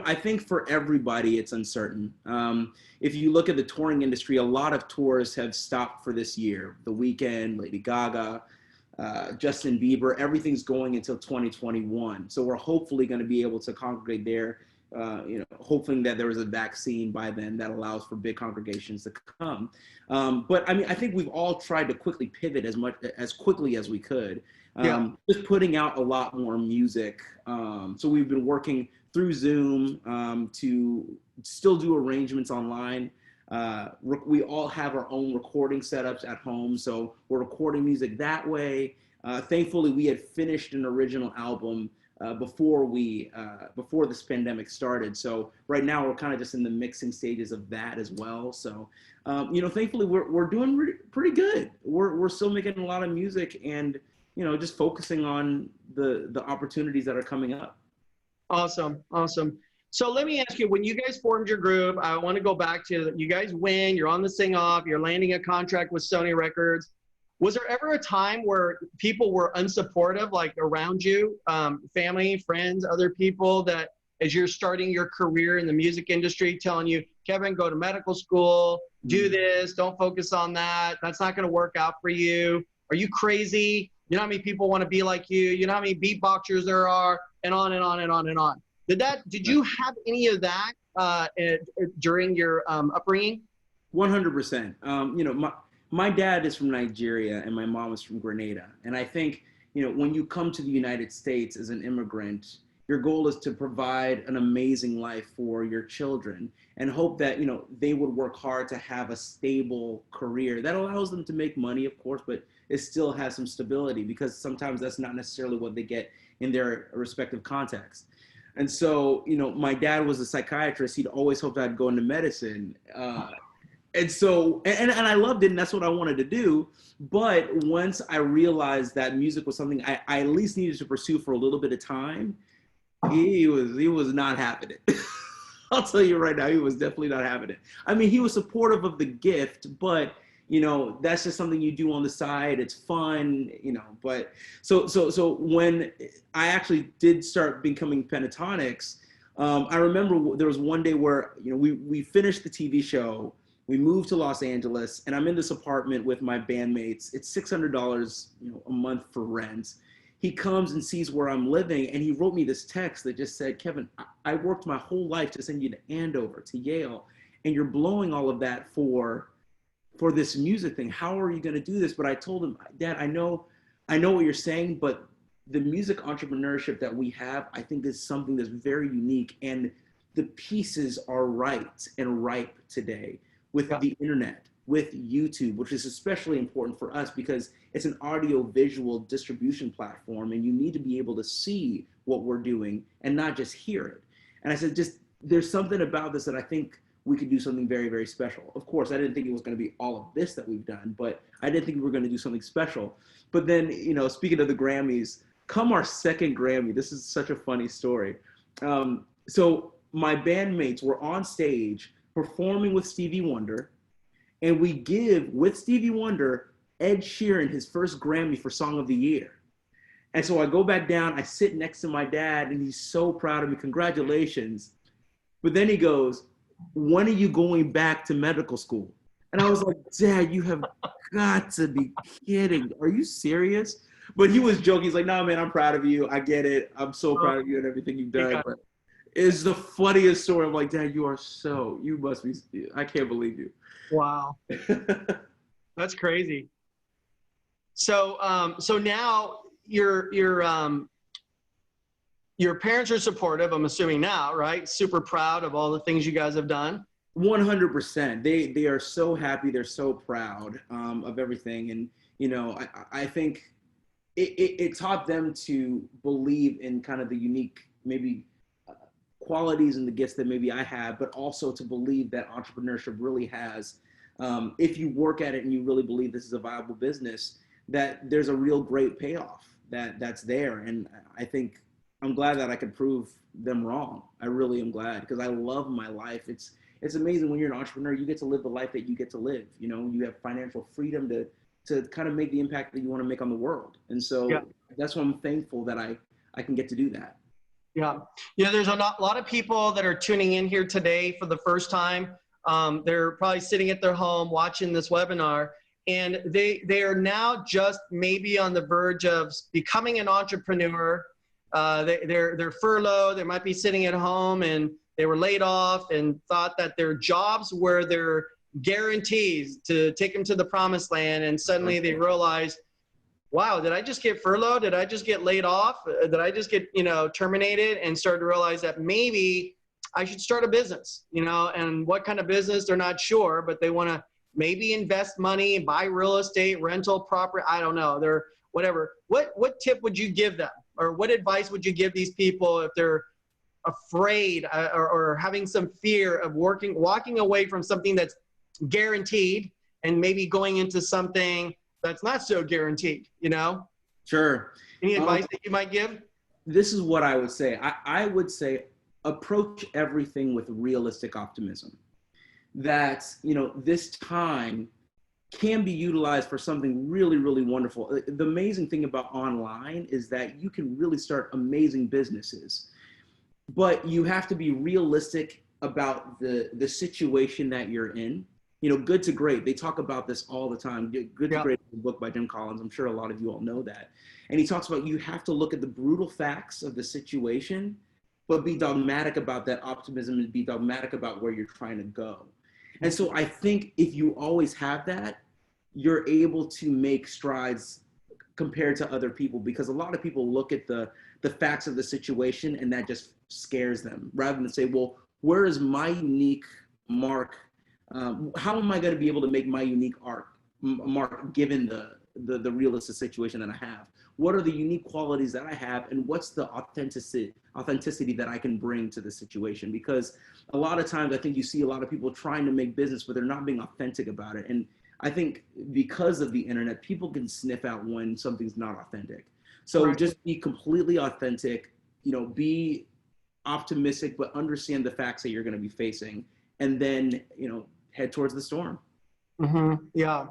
I think for everybody, it's uncertain. If you look at the touring industry, a lot of tours have stopped for this year. The Weeknd, Lady Gaga, Justin Bieber, everything's going until 2021. So we're hopefully going to be able to congregate there, hoping that there is a vaccine by then that allows for big congregations to come. But I mean, I think we've all tried to quickly pivot as quickly as we could. Just putting out a lot more music. So we've been working through Zoom to still do arrangements online. We all have our own recording setups at home, so we're recording music that way. Thankfully, we had finished an original album before this pandemic started. So right now we're kind of just in the mixing stages of that as well. So, thankfully we're doing pretty good. We're still making a lot of music and, just focusing on the opportunities that are coming up. Awesome. So let me ask you, when you guys formed your group, I want to go back to, you guys win, you're on the Sing Off, you're landing a contract with Sony Records. Was there ever a time where people were unsupportive, like around you, family, friends, other people, that as you're starting your career in the music industry, telling you, Kevin, go to medical school, do this, don't focus on that, that's not going to work out for you, are you crazy? You know how many people want to be like you? You know how many beatboxers there are, and on and on and on and on. Did you have any of that during your upbringing? 100%. My dad is from Nigeria and my mom is from Grenada. And I think, when you come to the United States as an immigrant, your goal is to provide an amazing life for your children and hope that, they would work hard to have a stable career that allows them to make money, of course, but it still has some stability, because sometimes that's not necessarily what they get in their respective context. And so, my dad was a psychiatrist. He'd always hoped I'd go into medicine. And so, and I loved it, and that's what I wanted to do. But once I realized that music was something I at least needed to pursue for a little bit of time, he was not having it. I'll tell you right now, he was definitely not having it. I mean, he was supportive of the gift, but that's just something you do on the side. It's fun, but so when I actually did start becoming Pentatonix, I remember there was one day where, we finished the TV show, we moved to Los Angeles, and I'm in this apartment with my bandmates. It's $600, a month for rent. He comes and sees where I'm living, and he wrote me this text that just said, Kevin, I worked my whole life to send you to Andover, to Yale, and you're blowing all of that for this music thing. How are you going to do this? But I told him, Dad, I know what you're saying, but the music entrepreneurship that we have, I think, is something that's very unique, and the pieces are right and ripe today with the internet, with YouTube, which is especially important for us because it's an audio visual distribution platform, and you need to be able to see what we're doing and not just hear it. And I said, there's something about this that I think we could do something very, very special. Of course, I didn't think it was going to be all of this that we've done, but I did think we were going to do something special. But then, speaking of the Grammys, come our second Grammy, this is such a funny story. So my bandmates were on stage performing with Stevie Wonder, and we give, with Stevie Wonder, Ed Sheeran his first Grammy for Song of the Year. And so I go back down, I sit next to my dad, and he's so proud of me, congratulations. But then he goes, when are you going back to medical school? And I was like, Dad, you have got to be kidding. Are you serious? But he was joking. He's like, no, man, I'm proud of you. I get it. I'm so proud of you and everything you've done. But it's the funniest story. I'm like, Dad, you must be, I can't believe you. Wow. That's crazy. So, so now your parents are supportive, I'm assuming now, right? Super proud of all the things you guys have done. 100%. They are so happy. They're so proud of everything. And, I think it taught them to believe in kind of the unique, maybe qualities and the gifts that maybe I have, but also to believe that entrepreneurship really has, if you work at it and you really believe this is a viable business, that there's a real great payoff that's there. And I think I'm glad that I could prove them wrong. I really am glad, because I love my life. It's amazing when you're an entrepreneur, you get to live the life that you get to live. You have financial freedom to to kind of make the impact that you want to make on the world. And so that's why I'm thankful that I can get to do that. Yeah. There's a lot of people that are tuning in here today for the first time. They're probably sitting at their home watching this webinar, and they are now just maybe on the verge of becoming an entrepreneur. They're furloughed. They might be sitting at home and they were laid off and thought that their jobs were their guarantees to take them to the promised land. And suddenly they realize, wow, did I just get furloughed? Did I just get laid off? Did I just get, terminated? And started to realize that maybe I should start a business, and what kind of business, they're not sure, but they want to maybe invest money, buy real estate, rental property. I don't know. They're whatever. What tip would you give them? Or what advice would you give these people if they're afraid or having some fear of walking away from something that's guaranteed and maybe going into something that's not so guaranteed, Sure. Any advice that you might give? This is what I would say. I would say approach everything with realistic optimism. That, this time can be utilized for something really, really wonderful. The amazing thing about online is that you can really start amazing businesses, but you have to be realistic about the situation that you're in. Good to Great. They talk about this all the time. Good to Great is a book by Jim Collins. I'm sure a lot of you all know that. And he talks about you have to look at the brutal facts of the situation, but be dogmatic about that optimism and be dogmatic about where you're trying to go. And so I think if you always have that, you're able to make strides compared to other people, because a lot of people look at the facts of the situation and that just scares them, rather than say, well, where is my unique mark? How am I going to be able to make my unique mark given the realistic situation that I have? What are the unique qualities that I have, and what's the authenticity that I can bring to the situation? Because a lot of times I think you see a lot of people trying to make business, but they're not being authentic about it. And I think because of the internet, people can sniff out when something's not authentic. So just be completely authentic, be optimistic, but understand the facts that you're going to be facing, and then, head towards the storm. Mm-hmm. Yeah.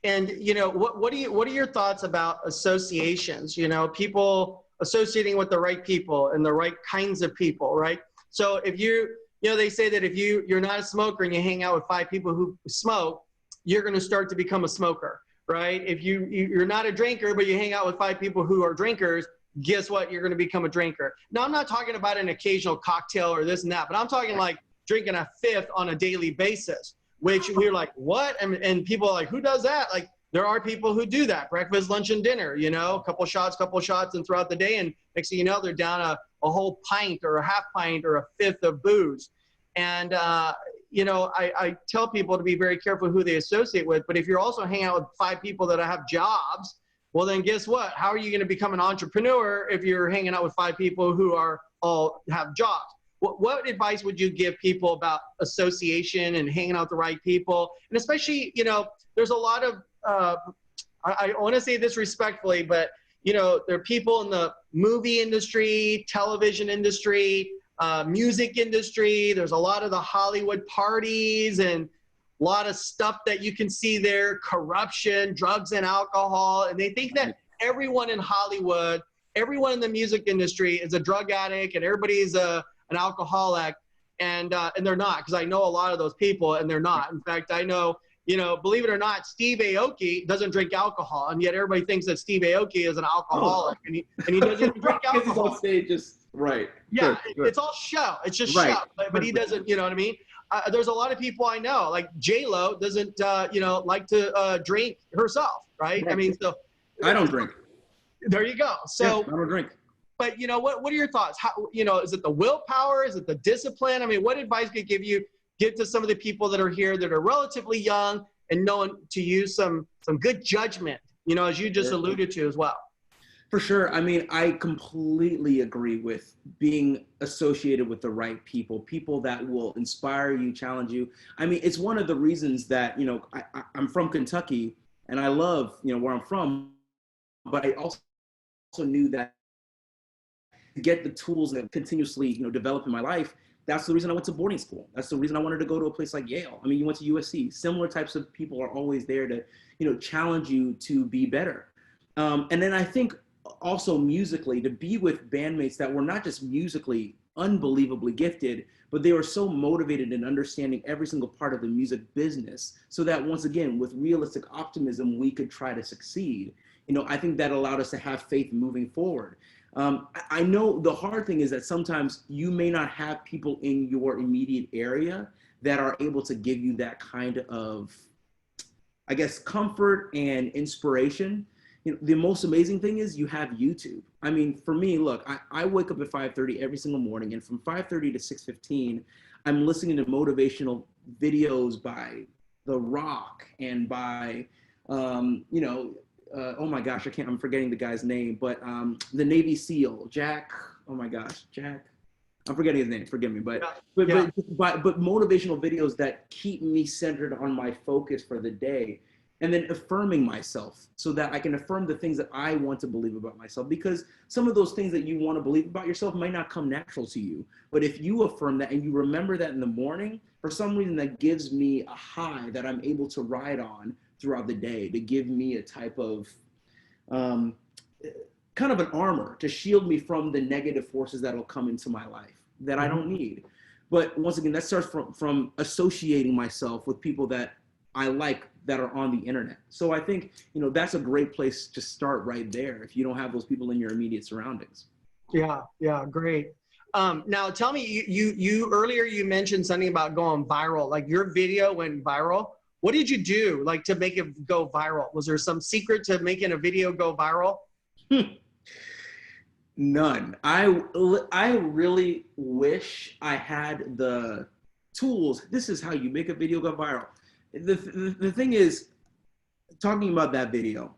And, what are your thoughts about associations? People associating with the right people and the right kinds of people, right? So if they say that if you're not a smoker and you hang out with 5 people who smoke, you're going to start to become a smoker, right? If you're not a drinker, but you hang out with 5 people who are drinkers, guess what? You're going to become a drinker. Now, I'm not talking about an occasional cocktail or this and that, but I'm talking like drinking a 5th on a daily basis, which we're like, what? And people are like, who does that? Like, there are people who do that, breakfast, lunch, and dinner, a couple shots, and throughout the day. And next thing you know, they're down a whole pint or a half pint or a 5th of booze. And, I tell people to be very careful who they associate with. But if you're also hanging out with 5 people that have jobs, well, then guess what? How are you going to become an entrepreneur if you're hanging out with 5 people who all have jobs? What advice would you give people about association and hanging out with the right people? And especially, there's a lot of, I want to say this respectfully, but, there are people in the movie industry, television industry, music industry. There's a lot of the Hollywood parties and a lot of stuff that you can see there, corruption, drugs and alcohol. And they think that everyone in Hollywood, everyone in the music industry is a drug addict and everybody's an alcoholic, and they're not, because I know a lot of those people and they're not. In fact, I know, believe it or not, Steve Aoki doesn't drink alcohol, and yet everybody thinks that Steve Aoki is an alcoholic, and he doesn't drink alcohol. He's on stage, just right. Yeah, it's all show. It's just show, but he doesn't. You know what I mean? There's a lot of people I know, like J-Lo doesn't, like to drink herself, right? I mean, so I don't drink. There you go. So I don't drink. But what are your thoughts? How, is it the willpower? Is it the discipline? I mean, what advice could you give to some of the people that are here that are relatively young and knowing to use some good judgment, as you just alluded to as well? For sure. I mean, I completely agree with being associated with the right people that will inspire you, challenge you. I mean, it's one of the reasons that, I'm from Kentucky and I love, where I'm from, but I also knew that to get the tools that continuously, develop in my life, That's the reason I went to boarding school. That's the reason I wanted to go to a place like Yale. I mean, you went to USC. Similar types of people are always there to, challenge you to be better. And then I think also musically, to be with bandmates that were not just musically unbelievably gifted, but they were so motivated in understanding every single part of the music business, so that once again, with realistic optimism, we could try to succeed. I think that allowed us to have faith moving forward. I know the hard thing is that sometimes you may not have people in your immediate area that are able to give you that kind of, I guess, comfort and inspiration. The most amazing thing is you have YouTube. I mean, for me, look, I wake up at 5:30 every single morning, and from 5:30 to 6:15, I'm listening to motivational videos by The Rock and by, oh my gosh, I'm forgetting the guy's name, but the Navy SEAL, Jack, I'm forgetting his name, forgive me, but motivational videos that keep me centered on my focus for the day. And then affirming myself so that I can affirm the things that I want to believe about myself, because some of those things that you want to believe about yourself might not come natural to you. But if you affirm that and you remember that in the morning, for some reason that gives me a high that I'm able to ride on throughout the day, to give me a type of kind of an armor to shield me from the negative forces that will come into my life that I don't need. But once again, that starts from associating myself with people that I like that are on the internet. So I think, that's a great place to start right there if you don't have those people in your immediate surroundings. Yeah, great. Now tell me, you earlier you mentioned something about going viral, like your video went viral. What did you do like to make it go viral? Was there some secret to making a video go viral? None. I really wish I had the tools. This is how you make a video go viral. The thing is, talking about that video,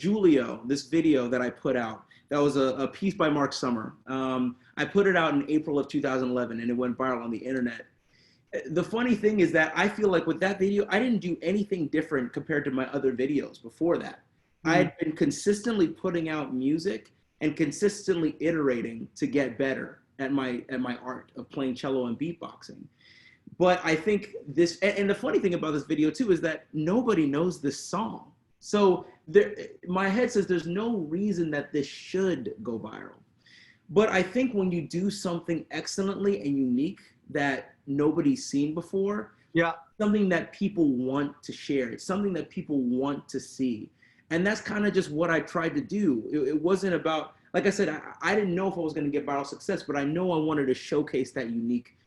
Julio, this video that I put out, that was a piece by Mark Summer. I put it out in April of 2011 and it went viral on the internet. The funny thing is that I feel like with that video, I didn't do anything different compared to my other videos before that. I had been consistently putting out music and consistently iterating to get better at my art of playing cello and beatboxing. But I think this, and the funny thing about this video too, is that nobody knows this song. So my head says there's no reason that this should go viral. But I think when you do something excellently and unique that nobody's seen before, something that people want to share, it's something that people want to see. And that's kind of just what I tried to do. It wasn't about, like I said, I didn't know if I was going to get viral success, but I know I wanted to showcase that unique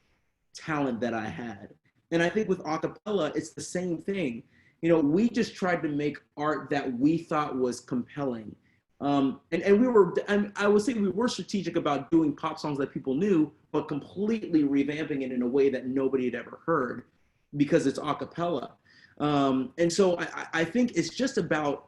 talent that I had. And I think with acapella, it's the same thing. We just tried to make art that we thought was compelling. And I would say we were strategic about doing pop songs that people knew, but completely revamping it in a way that nobody had ever heard because it's acapella. And so I think it's just about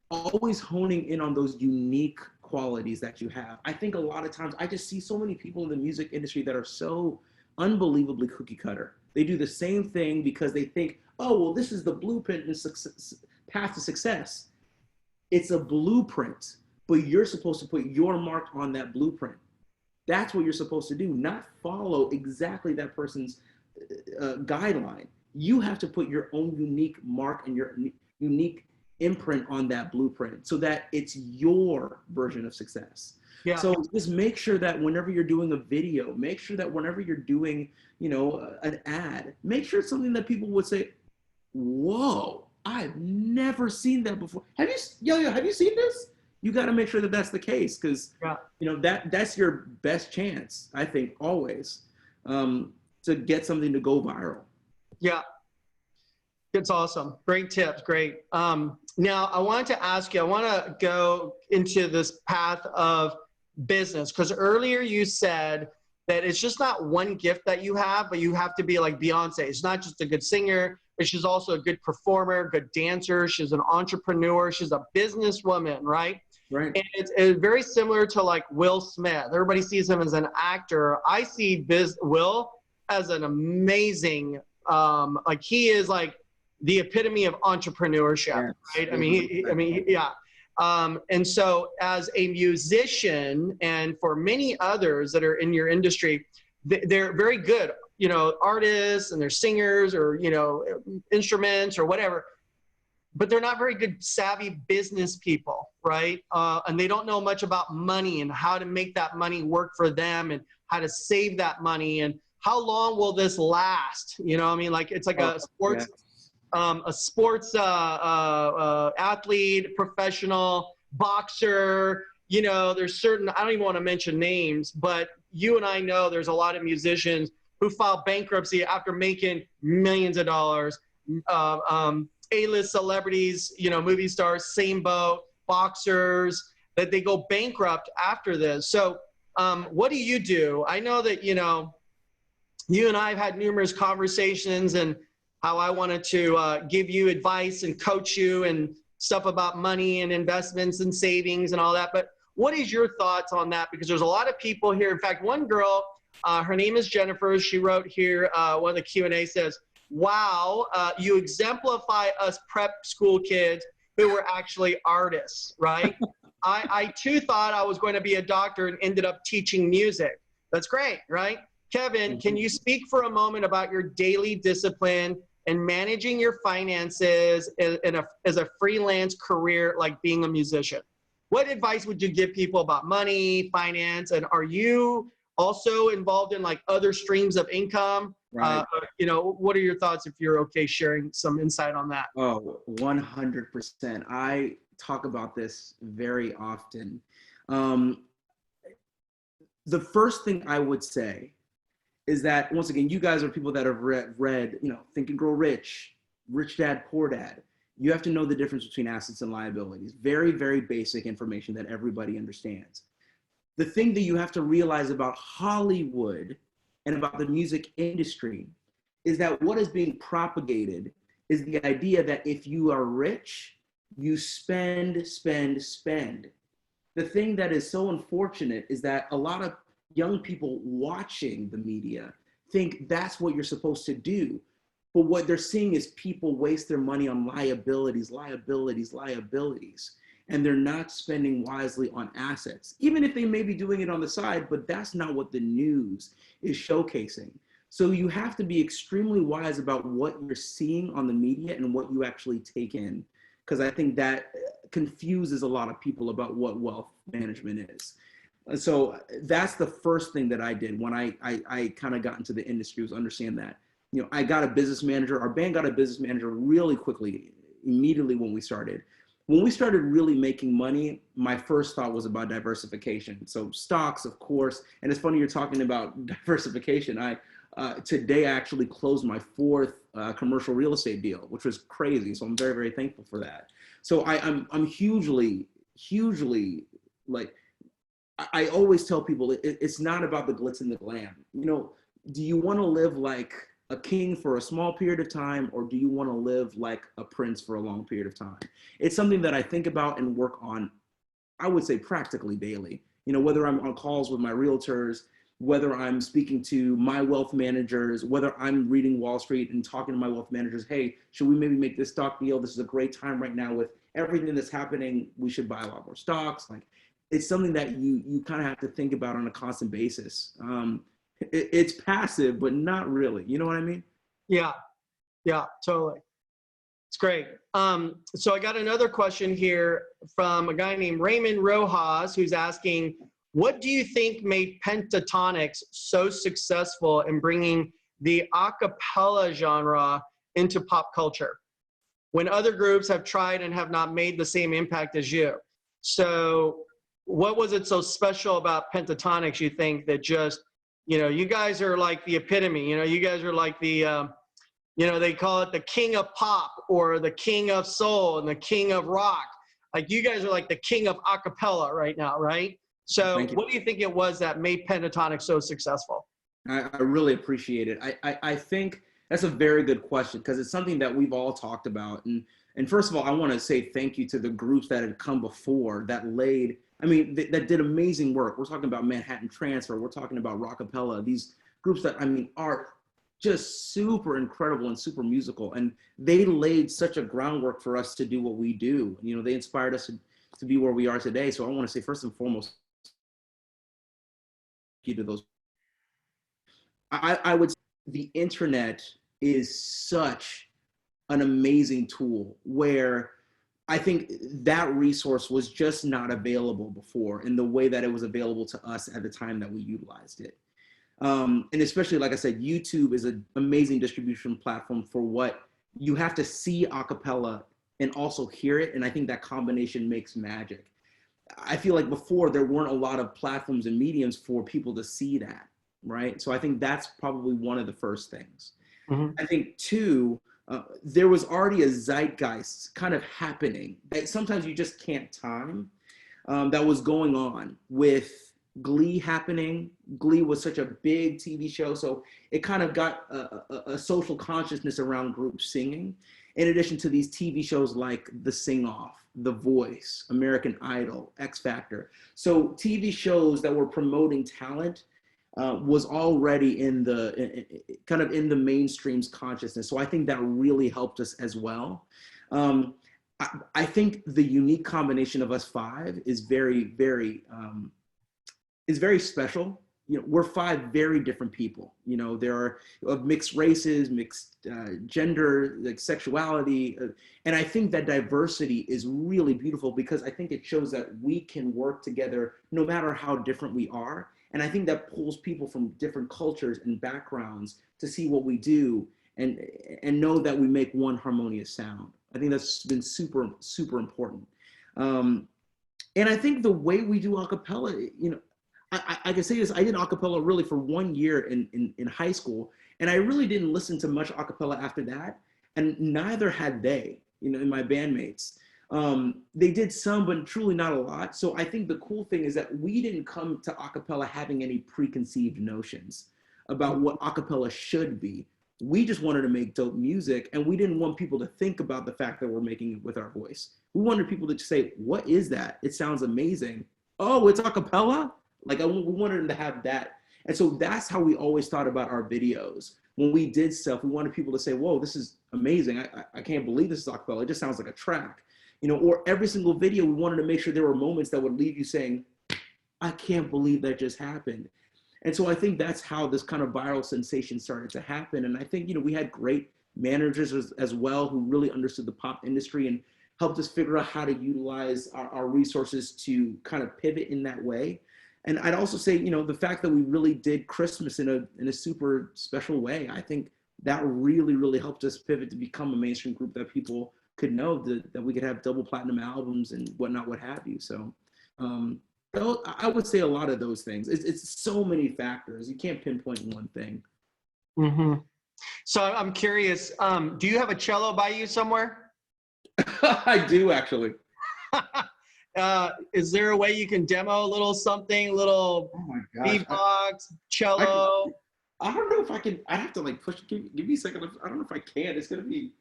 always honing in on those unique qualities that you have. I think a lot of times I just see so many people in the music industry that are so unbelievably cookie cutter. They do the same thing because they think, oh, well, this is the blueprint and path to success. It's a blueprint, but you're supposed to put your mark on that blueprint. That's what you're supposed to do, not follow exactly that person's guideline. You have to put your own unique mark and your unique imprint on that blueprint so that it's your version of success. Yeah. So just make sure that whenever you're doing a video, make sure that whenever you're doing, an ad, make sure it's something that people would say, whoa, I've never seen that before. Have you seen this? You got to make sure that that's the case because, that's your best chance, I think, always, to get something to go viral. Yeah. It's awesome. Great tips. Great. Now, I wanted to ask you, I want to go into this path of business because earlier you said that it's just not one gift that you have, but you have to be like Beyonce. It's not just a good singer, but she's also a good performer, good dancer. She's an entrepreneur. She's a businesswoman, right? Right. And it's very similar to like Will Smith. Everybody sees him as an actor. I see Will as an amazing, like he is like the epitome of entrepreneurship, right? I mean, yeah. And so as a musician and for many others that are in your industry, they're very good, you know, artists and they're singers or, you know, instruments or whatever, but they're not very good savvy business people, right? And they don't know much about money and how to make that money work for them and how to save that money and how long will this last? You know what I mean? Like it's like a sports, athlete, professional, boxer, you know, there's certain, I don't even want to mention names, but you and I know there's a lot of musicians who file bankruptcy after making millions of dollars. A-list celebrities, you know, movie stars, same boat, boxers, that they go bankrupt after this. So what do you do? I know that, you know, you and I have had numerous conversations and how I wanted to give you advice and coach you and stuff about money and investments and savings and all that. But what is your thoughts on that? Because there's a lot of people here. In fact, one girl, her name is Jennifer. She wrote here, one of the Q&A says, wow, you exemplify us prep school kids who were actually artists, right? I too thought I was going to be a doctor and ended up teaching music. That's great, right? Kevin, can you speak for a moment about your daily discipline and managing your finances as a freelance career like being a musician? What advice would you give people about money, finance, and are you also involved in like other streams of income? Right. You know, what are your thoughts if you're okay sharing some insight on that? Oh, 100%. I talk about this very often. The first thing I would say is that, once again, you guys are people that have read, you know, Think and Grow Rich, Rich Dad, Poor Dad. You have to know the difference between assets and liabilities. Very, very basic information that everybody understands. The thing that you have to realize about Hollywood and about the music industry is that what is being propagated is the idea that if you are rich, you spend, spend, spend. The thing that is so unfortunate is that a lot of young people watching the media think that's what you're supposed to do. But what they're seeing is people waste their money on liabilities, liabilities, liabilities. And they're not spending wisely on assets, even if they may be doing it on the side, but that's not what the news is showcasing. So you have to be extremely wise about what you're seeing on the media and what you actually take in, because I think that confuses a lot of people about what wealth management is. And so that's the first thing that I did when I kind of got into the industry, was understand that. You know, I got a business manager. Our band got a business manager really quickly, immediately when we started. When we started really making money, my first thought was about diversification. So stocks, of course, and it's funny you're talking about diversification. Today I actually closed my fourth commercial real estate deal, which was crazy. So I'm very, very thankful for that. So I'm hugely, like, I always tell people it's not about the glitz and the glam. You know, do you want to live like a king for a small period of time, or do you want to live like a prince for a long period of time? It's something that I think about and work on, I would say, practically daily. You know, whether I'm on calls with my realtors, whether I'm speaking to my wealth managers, whether I'm reading Wall Street and talking to my wealth managers, hey, should we maybe make this stock deal? This is a great time right now with everything that's happening. We should buy a lot more stocks. Like, it's something that you kind of have to think about on a constant basis. It's passive, but not really. You know what I mean? Yeah, totally. It's great. So I got another question here from a guy named Raymond Rojas, who's asking, what do you think made Pentatonix so successful in bringing the a cappella genre into pop culture when other groups have tried and have not made the same impact as you? So what was it so special about Pentatonix, you think, that just, you know, you guys are like the epitome, you know, you guys are like the, you know, they call it the king of pop or the king of soul and the king of rock. Like, you guys are like the king of a cappella right now, right? So what do you think it was that made Pentatonix so successful? I really appreciate it. I think that's a very good question, because it's something that we've all talked about. And first of all, I want to say thank you to the groups that had come before that laid, I mean, that did amazing work. We're talking about Manhattan Transfer. We're talking about Rockapella. These groups that, I mean, are just super incredible and super musical. And they laid such a groundwork for us to do what we do. You know, they inspired us to be where we are today. So I want to say, first and foremost, thank you to those. I would say the internet is such an amazing tool where I think that resource was just not available before in the way that it was available to us at the time that we utilized it. And especially, like I said, YouTube is an amazing distribution platform for what you have to see a cappella and also hear it. And I think that combination makes magic. I feel like before there weren't a lot of platforms and mediums for people to see that, right? So I think that's probably one of the first things. Mm-hmm. I think two, there was already a zeitgeist kind of happening that sometimes you just can't time, that was going on with Glee happening. Glee was such a big TV show, so it kind of got a social consciousness around group singing, in addition to these TV shows like The Sing Off, The Voice, American Idol, X Factor. So TV shows that were promoting talent was already in the kind of in the mainstream's consciousness. So I think that really helped us as well. I think the unique combination of us five is very special. You know, we're five very different people. You know, there are of mixed races, mixed gender, like sexuality, and I think that diversity is really beautiful because I think it shows that we can work together no matter how different we are. And I think that pulls people from different cultures and backgrounds to see what we do and know that we make one harmonious sound. I think that's been super important. And I think the way we do a cappella, you know, I can say this, I did a cappella really for 1 year in high school, and I really didn't listen to much a cappella after that, and neither had they, you know, in my bandmates. They did some, but truly not a lot. So I think the cool thing is that we didn't come to a cappella having any preconceived notions about what a cappella should be. We just wanted to make dope music, and we didn't want people to think about the fact that we're making it with our voice. We wanted people to say, what is that? It sounds amazing. Oh, it's a cappella? Like, we wanted them to have that. And so that's how we always thought about our videos. When we did stuff, we wanted people to say, whoa, this is amazing. I can't believe this is a cappella. It just sounds like a track. You know, or every single video, we wanted to make sure there were moments that would leave you saying, I can't believe that just happened. And so I think that's how this kind of viral sensation started to happen. And I think, you know, we had great managers as well who really understood the pop industry and helped us figure out how to utilize our resources to kind of pivot in that way. And I'd also say, you know, the fact that we really did Christmas in a super special way, I think that really helped us pivot to become a mainstream group that people could know that we could have double platinum albums and whatnot, what have you. So I would say a lot of those things. It's so many factors. You can't pinpoint one thing. Mm-hmm. So I'm curious, do you have a cello by you somewhere? I do, actually. Is there a way you can demo a little something, little beatbox, cello? I don't know if I can. I have to like push. Give me a second. I don't know if I can. It's gonna be.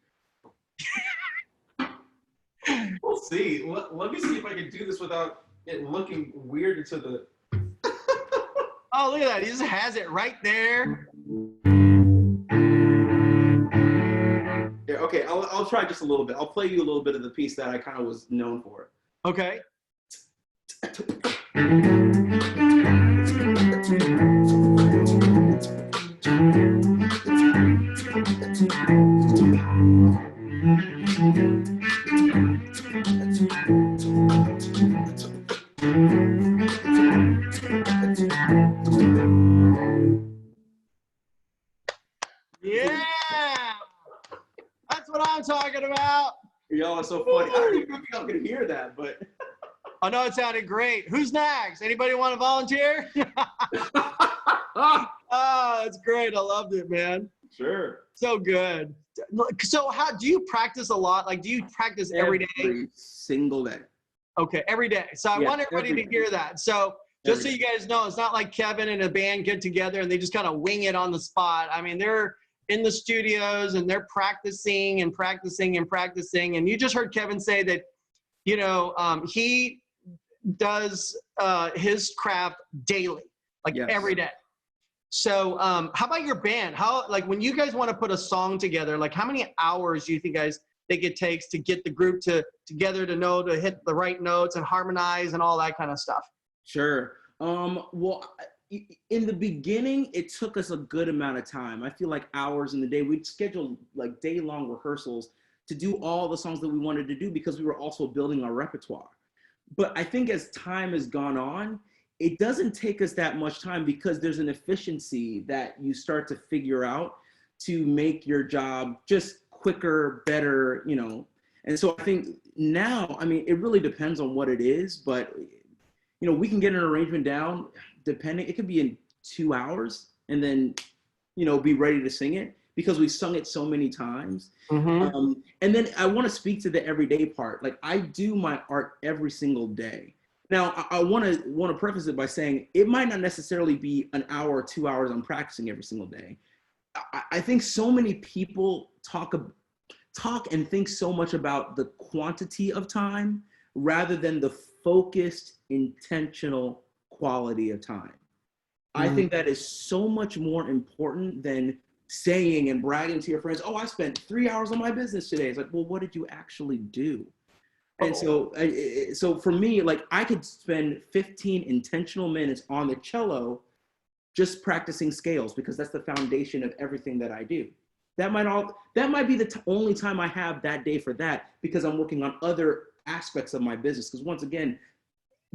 We'll see. Let me see if I can do this without it looking weird into the. Oh, look at that! He just has it right there. Yeah. Okay. I'll try just a little bit. I'll play you a little bit of the piece that I kind of was known for. Okay. Yeah, that's what I'm talking about. Y'all are so funny. I don't even know if y'all can hear that, but. I know it sounded great. Who's next? Anybody want to volunteer? Oh, it's great. I loved it, man. Sure. So good. So how do you practice a lot? Like, do you practice every day? Every single day. Okay, every day. So I want everybody to hear that. So just so you guys know, it's not like Kevin and a band get together and they just kind of wing it on the spot. I mean, they're in the studios and they're practicing and practicing and practicing. And you just heard Kevin say that, you know, he does his craft daily, like every day. So how about your band? How, like, when you guys want to put a song together, like how many hours do you think it takes to get the group together to hit the right notes and harmonize and all that kind of stuff? Sure. Well, in the beginning, it took us a good amount of time. I feel like hours in the day. We'd schedule like day-long rehearsals to do all the songs that we wanted to do because we were also building our repertoire. But I think as time has gone on, it doesn't take us that much time because there's an efficiency that you start to figure out to make your job just quicker, better, you know. And so I think now, I mean, it really depends on what it is, but you know, we can get an arrangement down depending, it could be in 2 hours and then, you know, be ready to sing it because we've sung it so many times. And then I want to speak to the everyday part. Like I do my art every single day. Now I want to preface it by saying it might not necessarily be an hour or 2 hours I'm practicing every single day. I think so many people talk and think so much about the quantity of time rather than the focused, intentional quality of time. I think that is so much more important than saying and bragging to your friends, oh, I spent 3 hours on my business today. It's like, well, what did you actually do? And so for me, like I could spend 15 intentional minutes on the cello just practicing scales because that's the foundation of everything that I do. That might be the only time I have that day for that because I'm working on other aspects of my business. Because once again,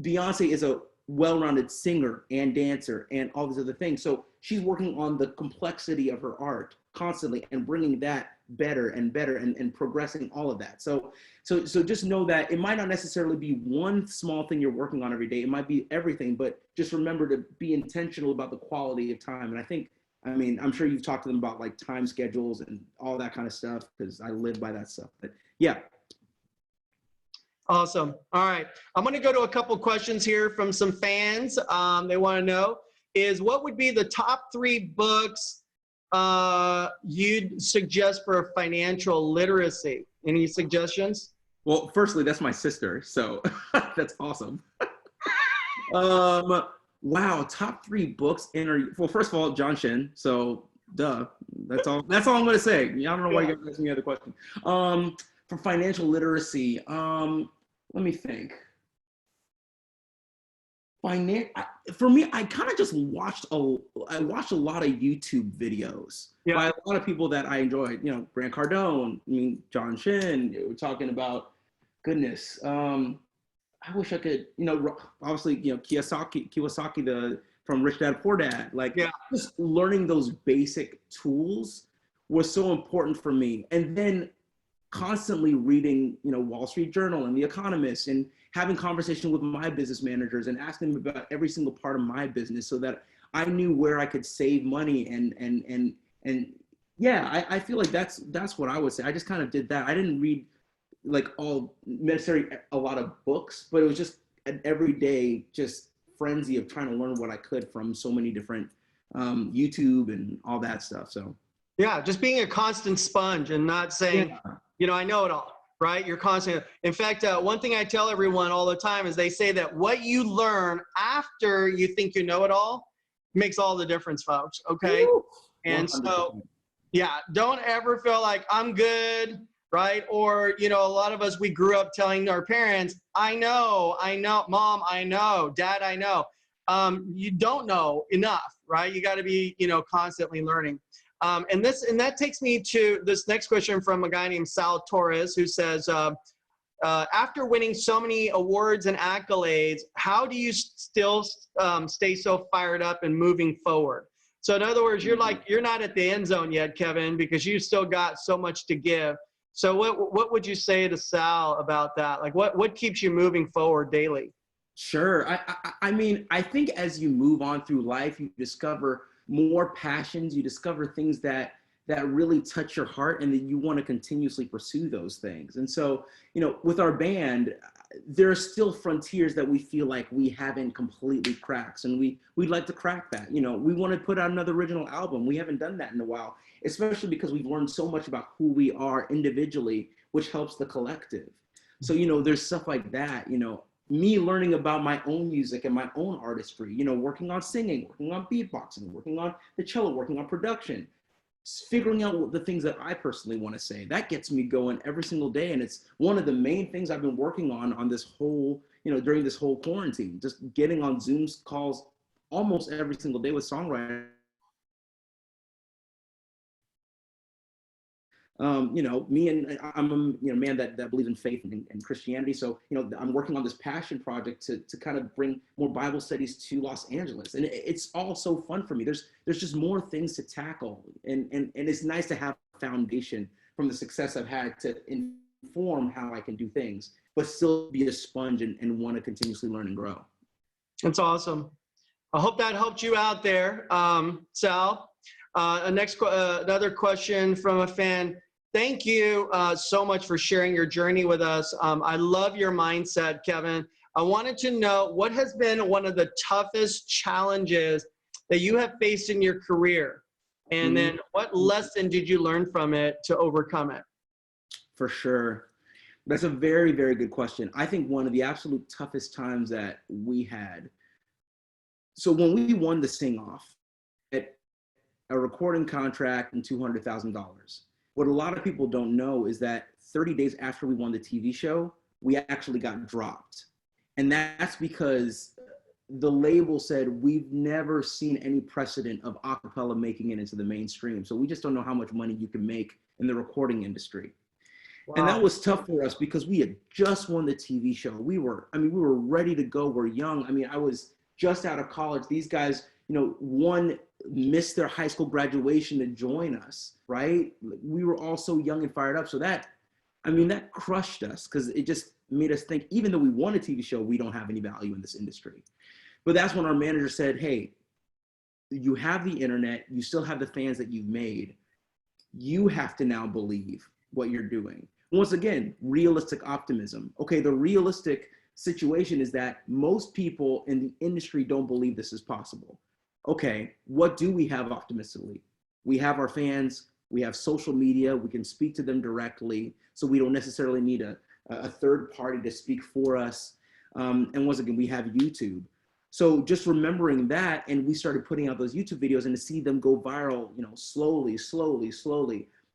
Beyonce is a well-rounded singer and dancer and all these other things. So she's working on the complexity of her art constantly and bringing that better and better and progressing all of that. So just know that it might not necessarily be one small thing you're working on every day. It might be everything, but just remember to be intentional about the quality of time. And I think, I mean, I'm sure you've talked to them about like time schedules and all that kind of stuff because I live by that stuff. But yeah. Awesome. All right. I'm going to go to a couple questions here from some fans. They want to know is what would be the top 3 books you'd suggest for financial literacy? Any suggestions? Well, firstly, that's my sister. So that's awesome. Wow. Top 3 books. Well, first of all, John Shin. So duh. That's all I'm going to say. I don't know why you guys asked me the other question. For financial literacy, let me think. For me, I kind of just watched a lot of YouTube videos by a lot of people that I enjoyed. You know, Grant Cardone, I mean, John Shin. We're talking about, goodness. I wish I could, you know, obviously, you know, Kiyosaki, from Rich Dad Poor Dad. Like, just learning those basic tools was so important for me. And then constantly reading, you know, Wall Street Journal and The Economist and having conversation with my business managers and asking them about every single part of my business so that I knew where I could save money and yeah, I feel like that's what I would say. I just kind of did that. I didn't read like necessarily a lot of books, but it was just an everyday just frenzy of trying to learn what I could from so many different YouTube and all that stuff. So yeah, just being a constant sponge and not saying, you know, I know it all, right? You're constant. In fact, one thing I tell everyone all the time is they say that what you learn after you think you know it all makes all the difference, folks, okay? Woo! And 100%. So, yeah, don't ever feel like I'm good, right? Or, you know, a lot of us, we grew up telling our parents, I know, mom, I know, dad, I know. You don't know enough, right? You got to be, you know, constantly learning. And that takes me to this next question from a guy named Sal Torres, who says, after winning so many awards and accolades, how do you still stay so fired up and moving forward? So in other words, you're not at the end zone yet, Kevin, because you still got so much to give. So what would you say to Sal about that? Like what keeps you moving forward daily? Sure. I mean, I think as you move on through life, you discover more passions, you discover things that really touch your heart and that you want to continuously pursue those things. And so, you know, with our band, there are still frontiers that we feel like we haven't completely cracked. And we'd like to crack that. You know, we want to put out another original album. We haven't done that in a while, especially because we've learned so much about who we are individually, which helps the collective. So, you know, there's stuff like that, you know, me learning about my own music and my own artistry, you know, working on singing, working on beatboxing, working on the cello, working on production, figuring out the things that I personally want to say. That gets me going every single day. And it's one of the main things I've been working on this whole, you know, during this whole quarantine, just getting on Zoom calls almost every single day with songwriting. You know, I'm a man that believes in faith and Christianity. So, you know, I'm working on this passion project to kind of bring more Bible studies to Los Angeles. And it's all so fun for me. There's just more things to tackle. And it's nice to have a foundation from the success I've had to inform how I can do things, but still be a sponge and want to continuously learn and grow. That's awesome. I hope that helped you out there, Sal. Another question from a fan. Thank you so much for sharing your journey with us. I love your mindset, Kevin. I wanted to know what has been one of the toughest challenges that you have faced in your career? And then what lesson did you learn from it to overcome it? For sure. That's a very, very good question. I think one of the absolute toughest times that we had. So when we won the sing-off, at a recording contract and $200,000. What a lot of people don't know is that 30 days after we won the TV show, we actually got dropped. And that's because the label said, we've never seen any precedent of acapella making it into the mainstream. So we just don't know how much money you can make in the recording industry. Wow. And that was tough for us because we had just won the TV show. We were ready to go. We're young. I mean, I was just out of college. These guys, you know, one missed their high school graduation to join us, right? We were all so young and fired up. So that crushed us because it just made us think, even though we won a TV show, we don't have any value in this industry. But that's when our manager said, hey, you have the internet, you still have the fans that you've made. You have to now believe what you're doing. Once again, realistic optimism. Okay, the realistic situation is that most people in the industry don't believe this is possible. Okay, what do we have optimistically? We have our fans, we have social media, we can speak to them directly, so we don't necessarily need a third party to speak for us. And once again, we have YouTube. So just remembering that, and we started putting out those YouTube videos and to see them go viral, you know, slowly,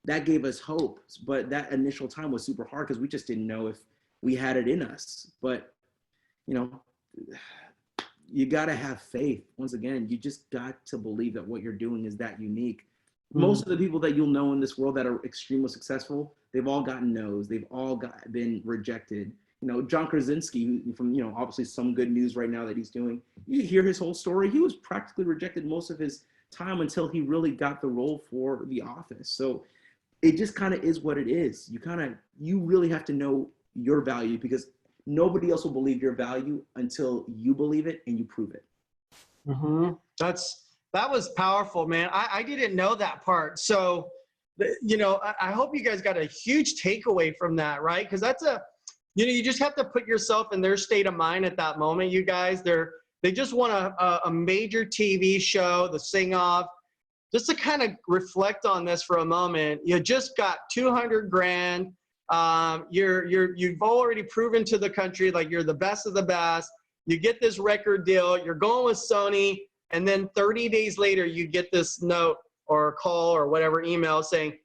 that gave us hope. But that initial time was super hard because we just didn't know if we had it in us. But, you know, you got to have faith. Once again, you just got to believe that what you're doing is that unique. Most of the people that you'll know in this world that are extremely successful, they've all gotten no's. They've all been rejected. You know, John Krasinski, from, you know, obviously some good news right now that he's doing. You hear his whole story. He was practically rejected most of his time until he really got the role for The Office. So it just kind of is what it is. You really have to know your value because nobody else will believe your value until you believe it and you prove it. That was powerful, man. I didn't know that part. So, you know, I hope you guys got a huge takeaway from that, right? Because that's you just have to put yourself in their state of mind at that moment. You guys, they just won a major TV show, the Sing Off. Just to kind of reflect on this for a moment, you just got 200 grand. You've already proven to the country like you're the best of the best. You get this record deal. You're going with Sony, and then 30 days later, you get this note or call or whatever email saying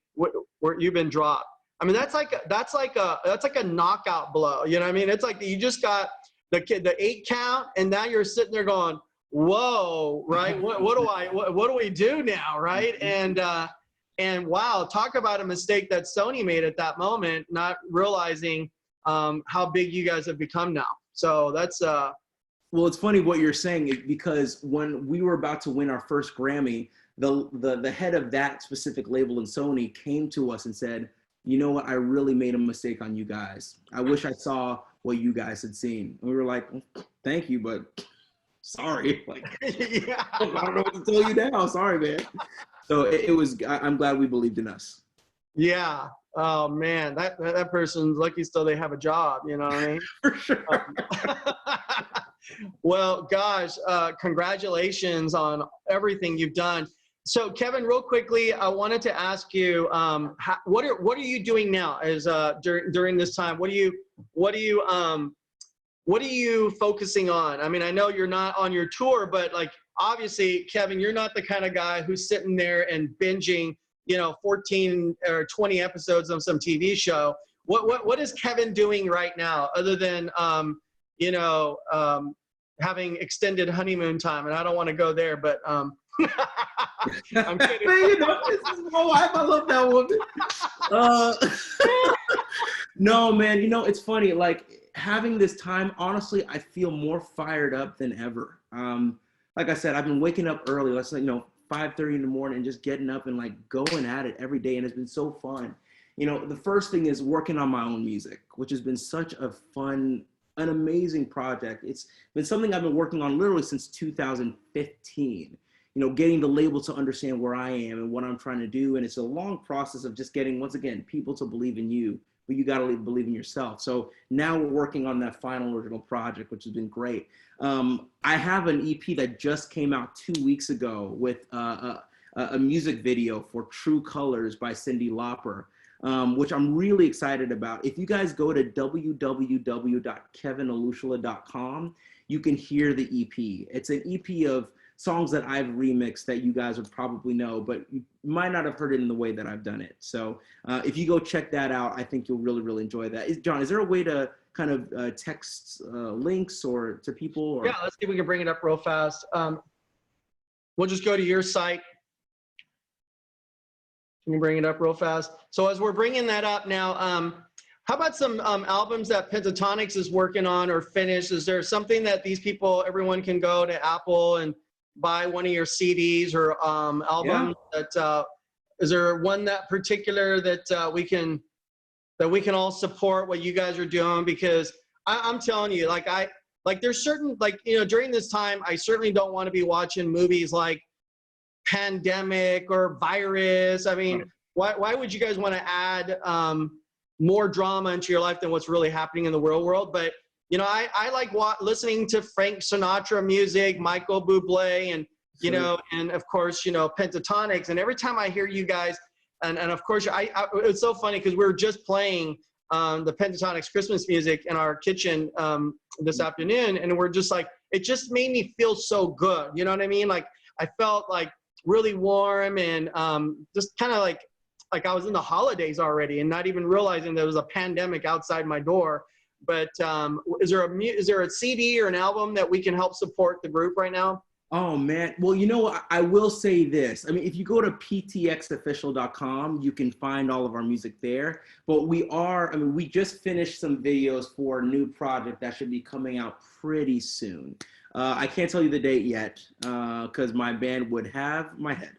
you've been dropped. I mean, that's like a knockout blow. You know what I mean? It's like you just got the 8 count, and now you're sitting there going, "Whoa, right? What do we do now, right?" And wow, talk about a mistake that Sony made at that moment, not realizing how big you guys have become now. So that's well, it's funny what you're saying because when we were about to win our first Grammy, the head of that specific label in Sony came to us and said, you know what, I really made a mistake on you guys. I wish I saw what you guys had seen. And we were like, thank you, but sorry. Like, yeah. I don't know what to tell you now. Sorry, man. So I'm glad we believed in us. Yeah. Oh man, that person's lucky still they have a job, you know what I mean? For sure. Well, gosh, congratulations on everything you've done. So, Kevin, real quickly, I wanted to ask you, what are you doing now? As during this time, what are you focusing on? I mean, I know you're not on your tour, but like obviously, Kevin, you're not the kind of guy who's sitting there and binging, 14 or 20 episodes of some TV show. What is Kevin doing right now, other than having extended honeymoon time, and I don't want to go there, but I'm kidding. Man, you know, this is my wife. I love that woman. No, man, you know, it's funny. Like having this time, honestly, I feel more fired up than ever. Like I said, I've been waking up early. Let's say, 5:30 in the morning, and just getting up and like going at it every day, and it's been so fun. You know, the first thing is working on my own music, which has been such a fun, an amazing project. It's been something I've been working on literally since 2015. You know, getting the label to understand where I am and what I'm trying to do. And it's a long process of just getting, once again, people to believe in you, but you got to believe in yourself. So now we're working on that final original project, which has been great. I have an EP that just came out 2 weeks ago with a music video for True Colors by Cyndi Lauper, which I'm really excited about. If you guys go to www.kevinolusola.com, you can hear the EP. It's an EP of songs that I've remixed that you guys would probably know, but you might not have heard it in the way that I've done it. So if you go check that out, I think you'll really, really enjoy that. John, is there a way to kind of text links or to people? Or? Yeah, let's see if we can bring it up real fast. We'll just go to your site. Can you bring it up real fast? So as we're bringing that up now, how about some albums that Pentatonix is working on or finished? Is there something that these people, everyone can go to Apple and buy one of your CDs or albums? Yeah. That is there one that particular that we can all support what you guys are doing? Because I'm telling you, like there's certain, like, you know, during this time, I certainly don't want to be watching movies like Pandemic or Virus. I mean, why would you guys want to add more drama into your life than what's really happening in the real world? But you know, I like listening to Frank Sinatra music, Michael Bublé, and you know, and of course, you know, Pentatonix. And every time I hear you guys, and of course, it's so funny because we were just playing the Pentatonix Christmas music in our kitchen this afternoon, and we're just like, it just made me feel so good. You know what I mean? Like I felt like really warm and just kind of like I was in the holidays already and not even realizing there was a pandemic outside my door. But is there a CD or an album that we can help support the group right now? Oh man, well, you know, I will say this. I mean, if you go to ptxofficial.com, you can find all of our music there. But we just finished some videos for a new project that should be coming out pretty soon. I can't tell you the date yet because my band would have my head.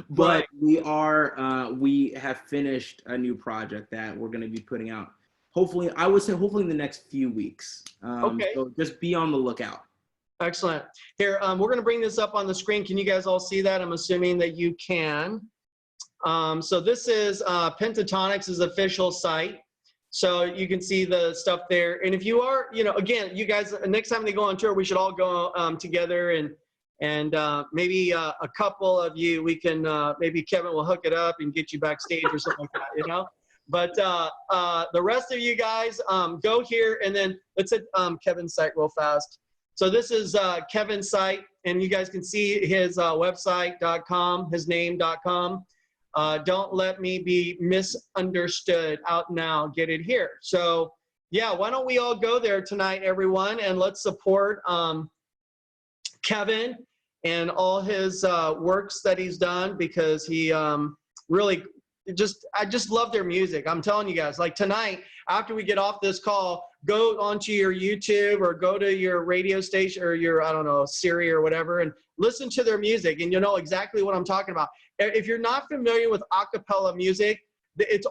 But right. We have finished a new project that we're going to be putting out. Hopefully in the next few weeks. Okay. So just be on the lookout. Excellent. Here, we're going to bring this up on the screen. Can you guys all see that? I'm assuming that you can. So this is Pentatonix's official site. So you can see the stuff there. And if you are, you know, again, you guys, next time they go on tour, we should all go together and maybe a couple of you, we can, maybe Kevin will hook it up and get you backstage or something like that, you know? But the rest of you guys, go here and then let's hit Kevin's site real fast. So this is Kevin's site, and you guys can see his website.com, his name.com. Don't let me be misunderstood. Out now, get it here. So yeah, why don't we all go there tonight, everyone, and let's support Kevin and all his works that he's done, because he really I just love their music. I'm telling you guys, like tonight, after we get off this call, go onto your YouTube or go to your radio station or your, I don't know, Siri or whatever, and listen to their music, and you'll know exactly what I'm talking about. If you're not familiar with a cappella music, it's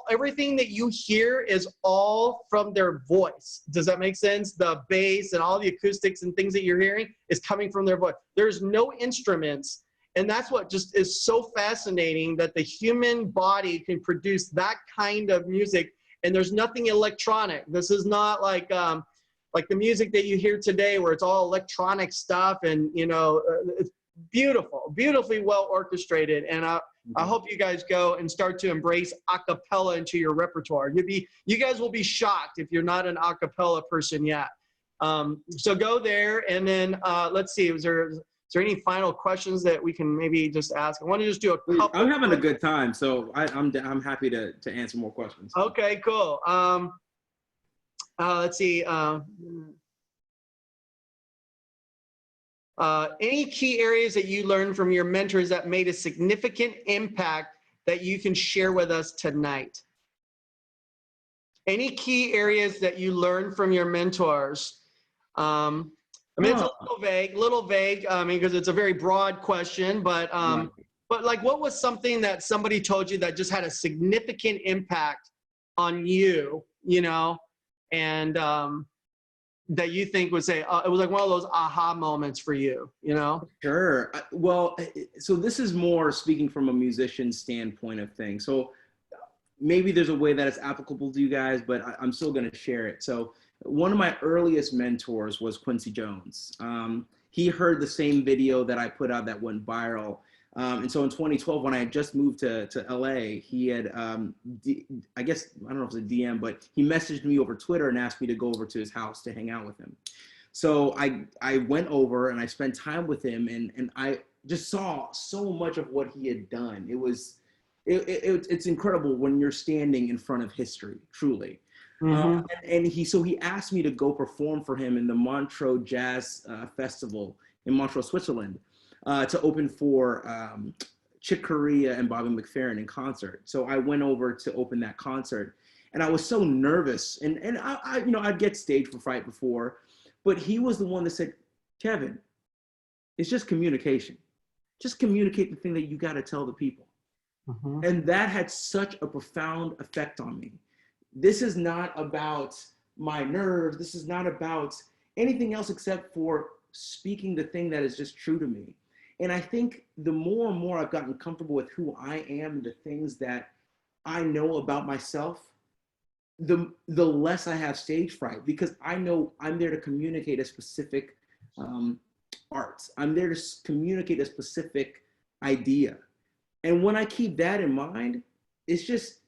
everything that you hear is all from their voice. Does that make sense? The bass and all the acoustics and things that you're hearing is coming from their voice. There's no instruments. And that's what just is so fascinating, that the human body can produce that kind of music, and there's nothing electronic. This is not like the music that you hear today, where it's all electronic stuff, and you know, it's beautiful, beautifully well orchestrated. And I hope you guys go and start to embrace a cappella into your repertoire. You guys will be shocked if you're not an a cappella person yet. So go there, and then let's see. Is there any final questions that we can maybe just ask? I want to just do a couple. I'm having a good time, so I'm happy to answer more questions. Okay, cool. Let's see. Any key areas that you learned from your mentors that made a significant impact that you can share with us tonight? Any key areas that you learned from your mentors? I mean, it's a little vague. I mean, because it's a very broad question, but like, what was something that somebody told you that just had a significant impact on you, you know, and that you think would say, it was like one of those aha moments for you, you know? Sure. Well, so this is more speaking from a musician's standpoint of things. So maybe there's a way that it's applicable to you guys, but I'm still going to share it. So one of my earliest mentors was Quincy Jones. He heard the same video that I put out that went viral. And so in 2012, when I had just moved to LA, he had, I guess, I don't know if it's a DM, but he messaged me over Twitter and asked me to go over to his house to hang out with him. So I went over and I spent time with him, and I just saw so much of what he had done. It's incredible when you're standing in front of history, truly. And he asked me to go perform for him in the Montreux Jazz Festival in Montreux, Switzerland, to open for Chick Corea and Bobby McFerrin in concert. So I went over to open that concert, and I was so nervous. And I you know, I'd get stage fright before, but he was the one that said, Kevin, it's just communication. Just communicate the thing that you got to tell the people. And that had such a profound effect on me. This is not about my nerves. This is not about anything else except for speaking the thing that is just true to me. And I think the more and more I've gotten comfortable with who I am, the things that I know about myself, the less I have stage fright, because I know I'm there to communicate a specific art. I'm there to communicate a specific idea. And when I keep that in mind, it's just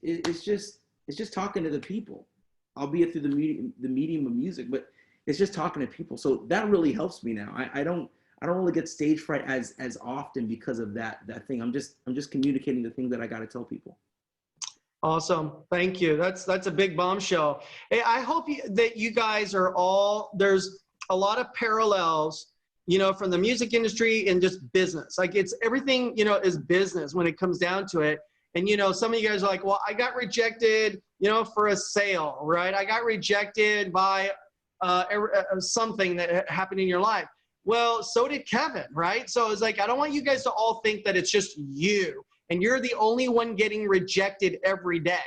talking to the people, albeit through the medium of music, but it's just talking to people. So that really helps me now. I don't really get stage fright as often because of that thing. I'm just communicating the thing that I got to tell people. Awesome. Thank you. That's a big bombshell. Hey, I hope that you guys are all, there's a lot of parallels, you know, from the music industry and just business. Like, it's everything, you know, is business when it comes down to it. And, you know, some of you guys are like, well, I got rejected, you know, for a sale, right? I got rejected by something that happened in your life. Well, so did Kevin, right? So it's like, I don't want you guys to all think that it's just you and you're the only one getting rejected every day,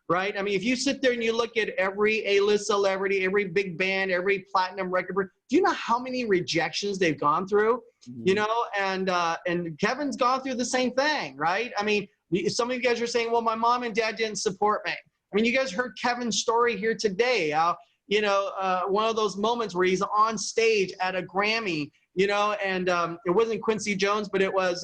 right? I mean, if you sit there and you look at every A-list celebrity, every big band, every platinum record, do you know how many rejections they've gone through? You know, and Kevin's gone through the same thing, right? I mean, some of you guys are saying, well, my mom and dad didn't support me. I mean, you guys heard Kevin's story here today. You know, one of those moments where he's on stage at a Grammy, you know, and it wasn't Quincy Jones, but it was,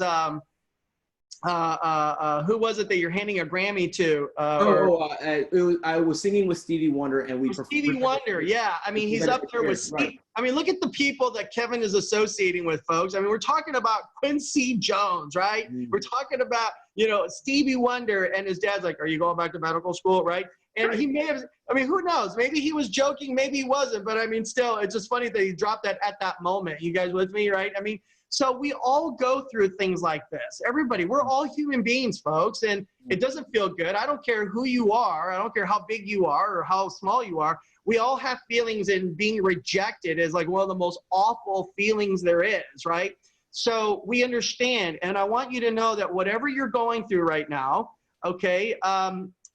who was it that you're handing a Grammy to? I was singing with Stevie Wonder, and we Stevie Wonder, yeah. I mean, he's up there with Steve. Right. I mean, look at the people that Kevin is associating with, folks. I mean, we're talking about Quincy Jones, right? We're talking about, you know, Stevie Wonder, and his dad's like, are you going back to medical school, right? And he may have, I mean, who knows? Maybe he was joking, maybe he wasn't, but I mean, still, it's just funny that he dropped that at that moment. You guys with me, right? I mean, so we all go through things like this. Everybody, we're all human beings, folks, and it doesn't feel good. I don't care who you are. I don't care how big you are or how small you are. We all have feelings, and being rejected is like one of the most awful feelings there is, right? So we understand, and I want you to know that whatever you're going through right now, okay,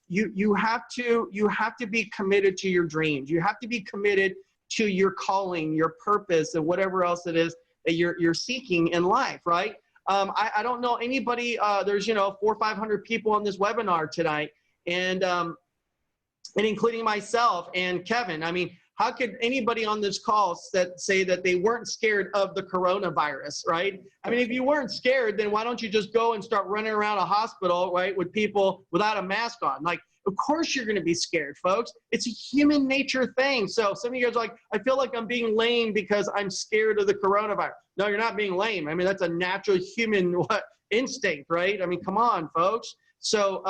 you have to be committed to your dreams. You have to be committed to your calling, your purpose, and whatever else it is that you're seeking in life, right? I don't know anybody, there's, you know, 400 or 500 people on this webinar tonight, and including myself and Kevin. I mean, how could anybody on this call say that they weren't scared of the coronavirus, right? I mean, if you weren't scared, then why don't you just go and start running around a hospital, right, with people without a mask on? Like, of course you're going to be scared, folks. It's a human nature thing. So some of you guys are like, I feel like I'm being lame because I'm scared of the coronavirus. No, you're not being lame. I mean, that's a natural human instinct, right? I mean, come on, folks. So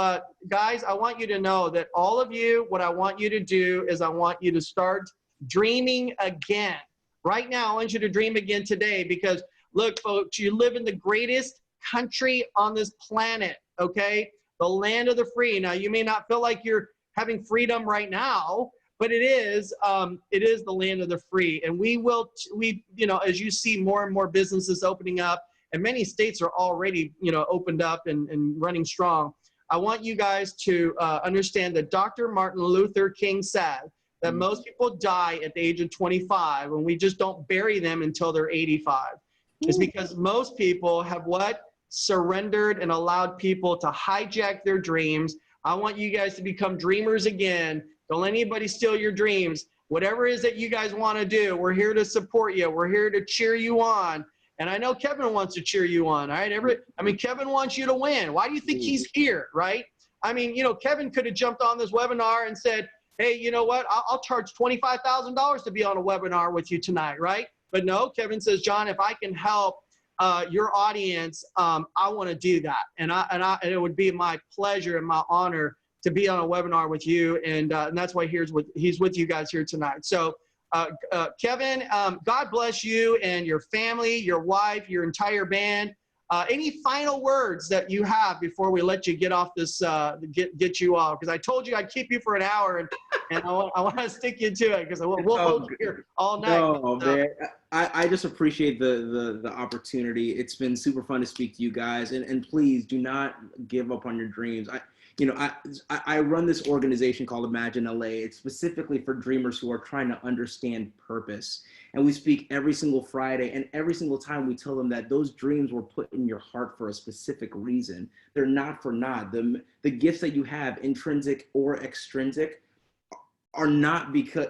guys, I want you to know that all of you, what I want you to do is I want you to start dreaming again. Right now, I want you to dream again today, because Look, folks, you live in the greatest country on this planet, okay? The land of the free. Now, you may not feel like you're having freedom right now, but it is the land of the free. And we, you know, as you see more and more businesses opening up, and many states are already, you know, opened up and running strong. I want you guys to understand that Dr. Martin Luther King said that most people die at the age of 25, and we just don't bury them until they're 85. It's because most people have what? Surrendered and allowed people to hijack their dreams. I want you guys to become dreamers again. Don't let anybody steal your dreams. Whatever it is that you guys want to do, we're here to support you. We're here to cheer you on. And I know Kevin wants to cheer you on, all right? I mean, Kevin wants you to win. Why do you think he's here, right? I mean, you know, Kevin could have jumped on this webinar and said, hey, you know what? I'll charge $25,000 to be on a webinar with you tonight, right? But no, Kevin says, John, if I can help your audience, I want to do that. And it would be my pleasure and my honor to be on a webinar with you. And that's why he's with you guys here tonight. So Kevin, God bless you and your family, your wife, your entire band. Any final words that you have before we let you get off this, get you off? Because I told you I'd keep you for an hour, and I want to stick you to it because we'll hold you here all night. Oh, man. I just appreciate the opportunity. It's been super fun to speak to you guys, and please do not give up on your dreams. I run this organization called Imagine LA. It's specifically for dreamers who are trying to understand purpose. And we speak every single Friday, and every single time we tell them that those dreams were put in your heart for a specific reason. They're not for naught. The gifts that you have, intrinsic or extrinsic, are not because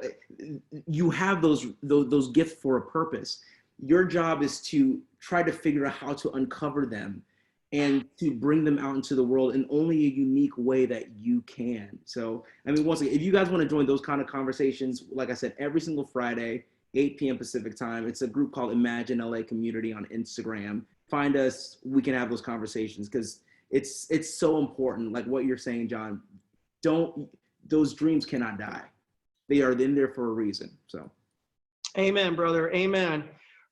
you have those gifts for a purpose. Your job is to try to figure out how to uncover them and to bring them out into the world in only a unique way that you can. So, I mean, once again, if you guys want to join those kind of conversations, like I said, every single Friday, 8 p.m. Pacific time, it's a group called Imagine LA Community on Instagram. Find us, we can have those conversations because it's so important. Like what you're saying, John, those dreams cannot die. They are in there for a reason, so. Amen, brother, amen.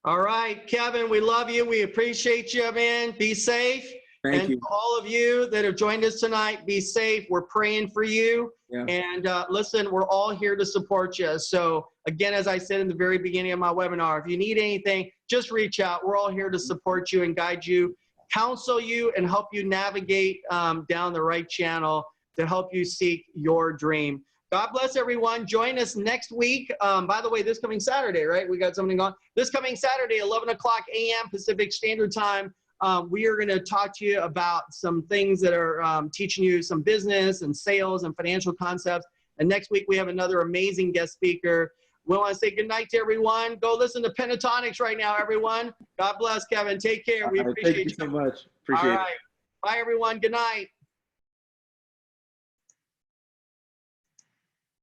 All right, Kevin, we love you. We appreciate you, man. Be safe. Thank you. To all of you that have joined us tonight, be safe. We're praying for you. Yeah. And listen, we're all here to support you. So again, as I said in the very beginning of my webinar, if you need anything, just reach out. We're all here to support you and guide you, counsel you, and help you navigate down the right channel to help you seek your dream. God bless everyone. Join us next week. By the way, this coming Saturday, right? We got something on. This coming Saturday, 11 o'clock a.m. Pacific Standard Time, we are going to talk to you about some things that are teaching you some business and sales and financial concepts. And next week, we have another amazing guest speaker. We want to say good night to everyone. Go listen to Pentatonix right now, everyone. God bless, Kevin. Take care. We appreciate you. Thank you so much. Appreciate it. All right. Bye, everyone. Good night.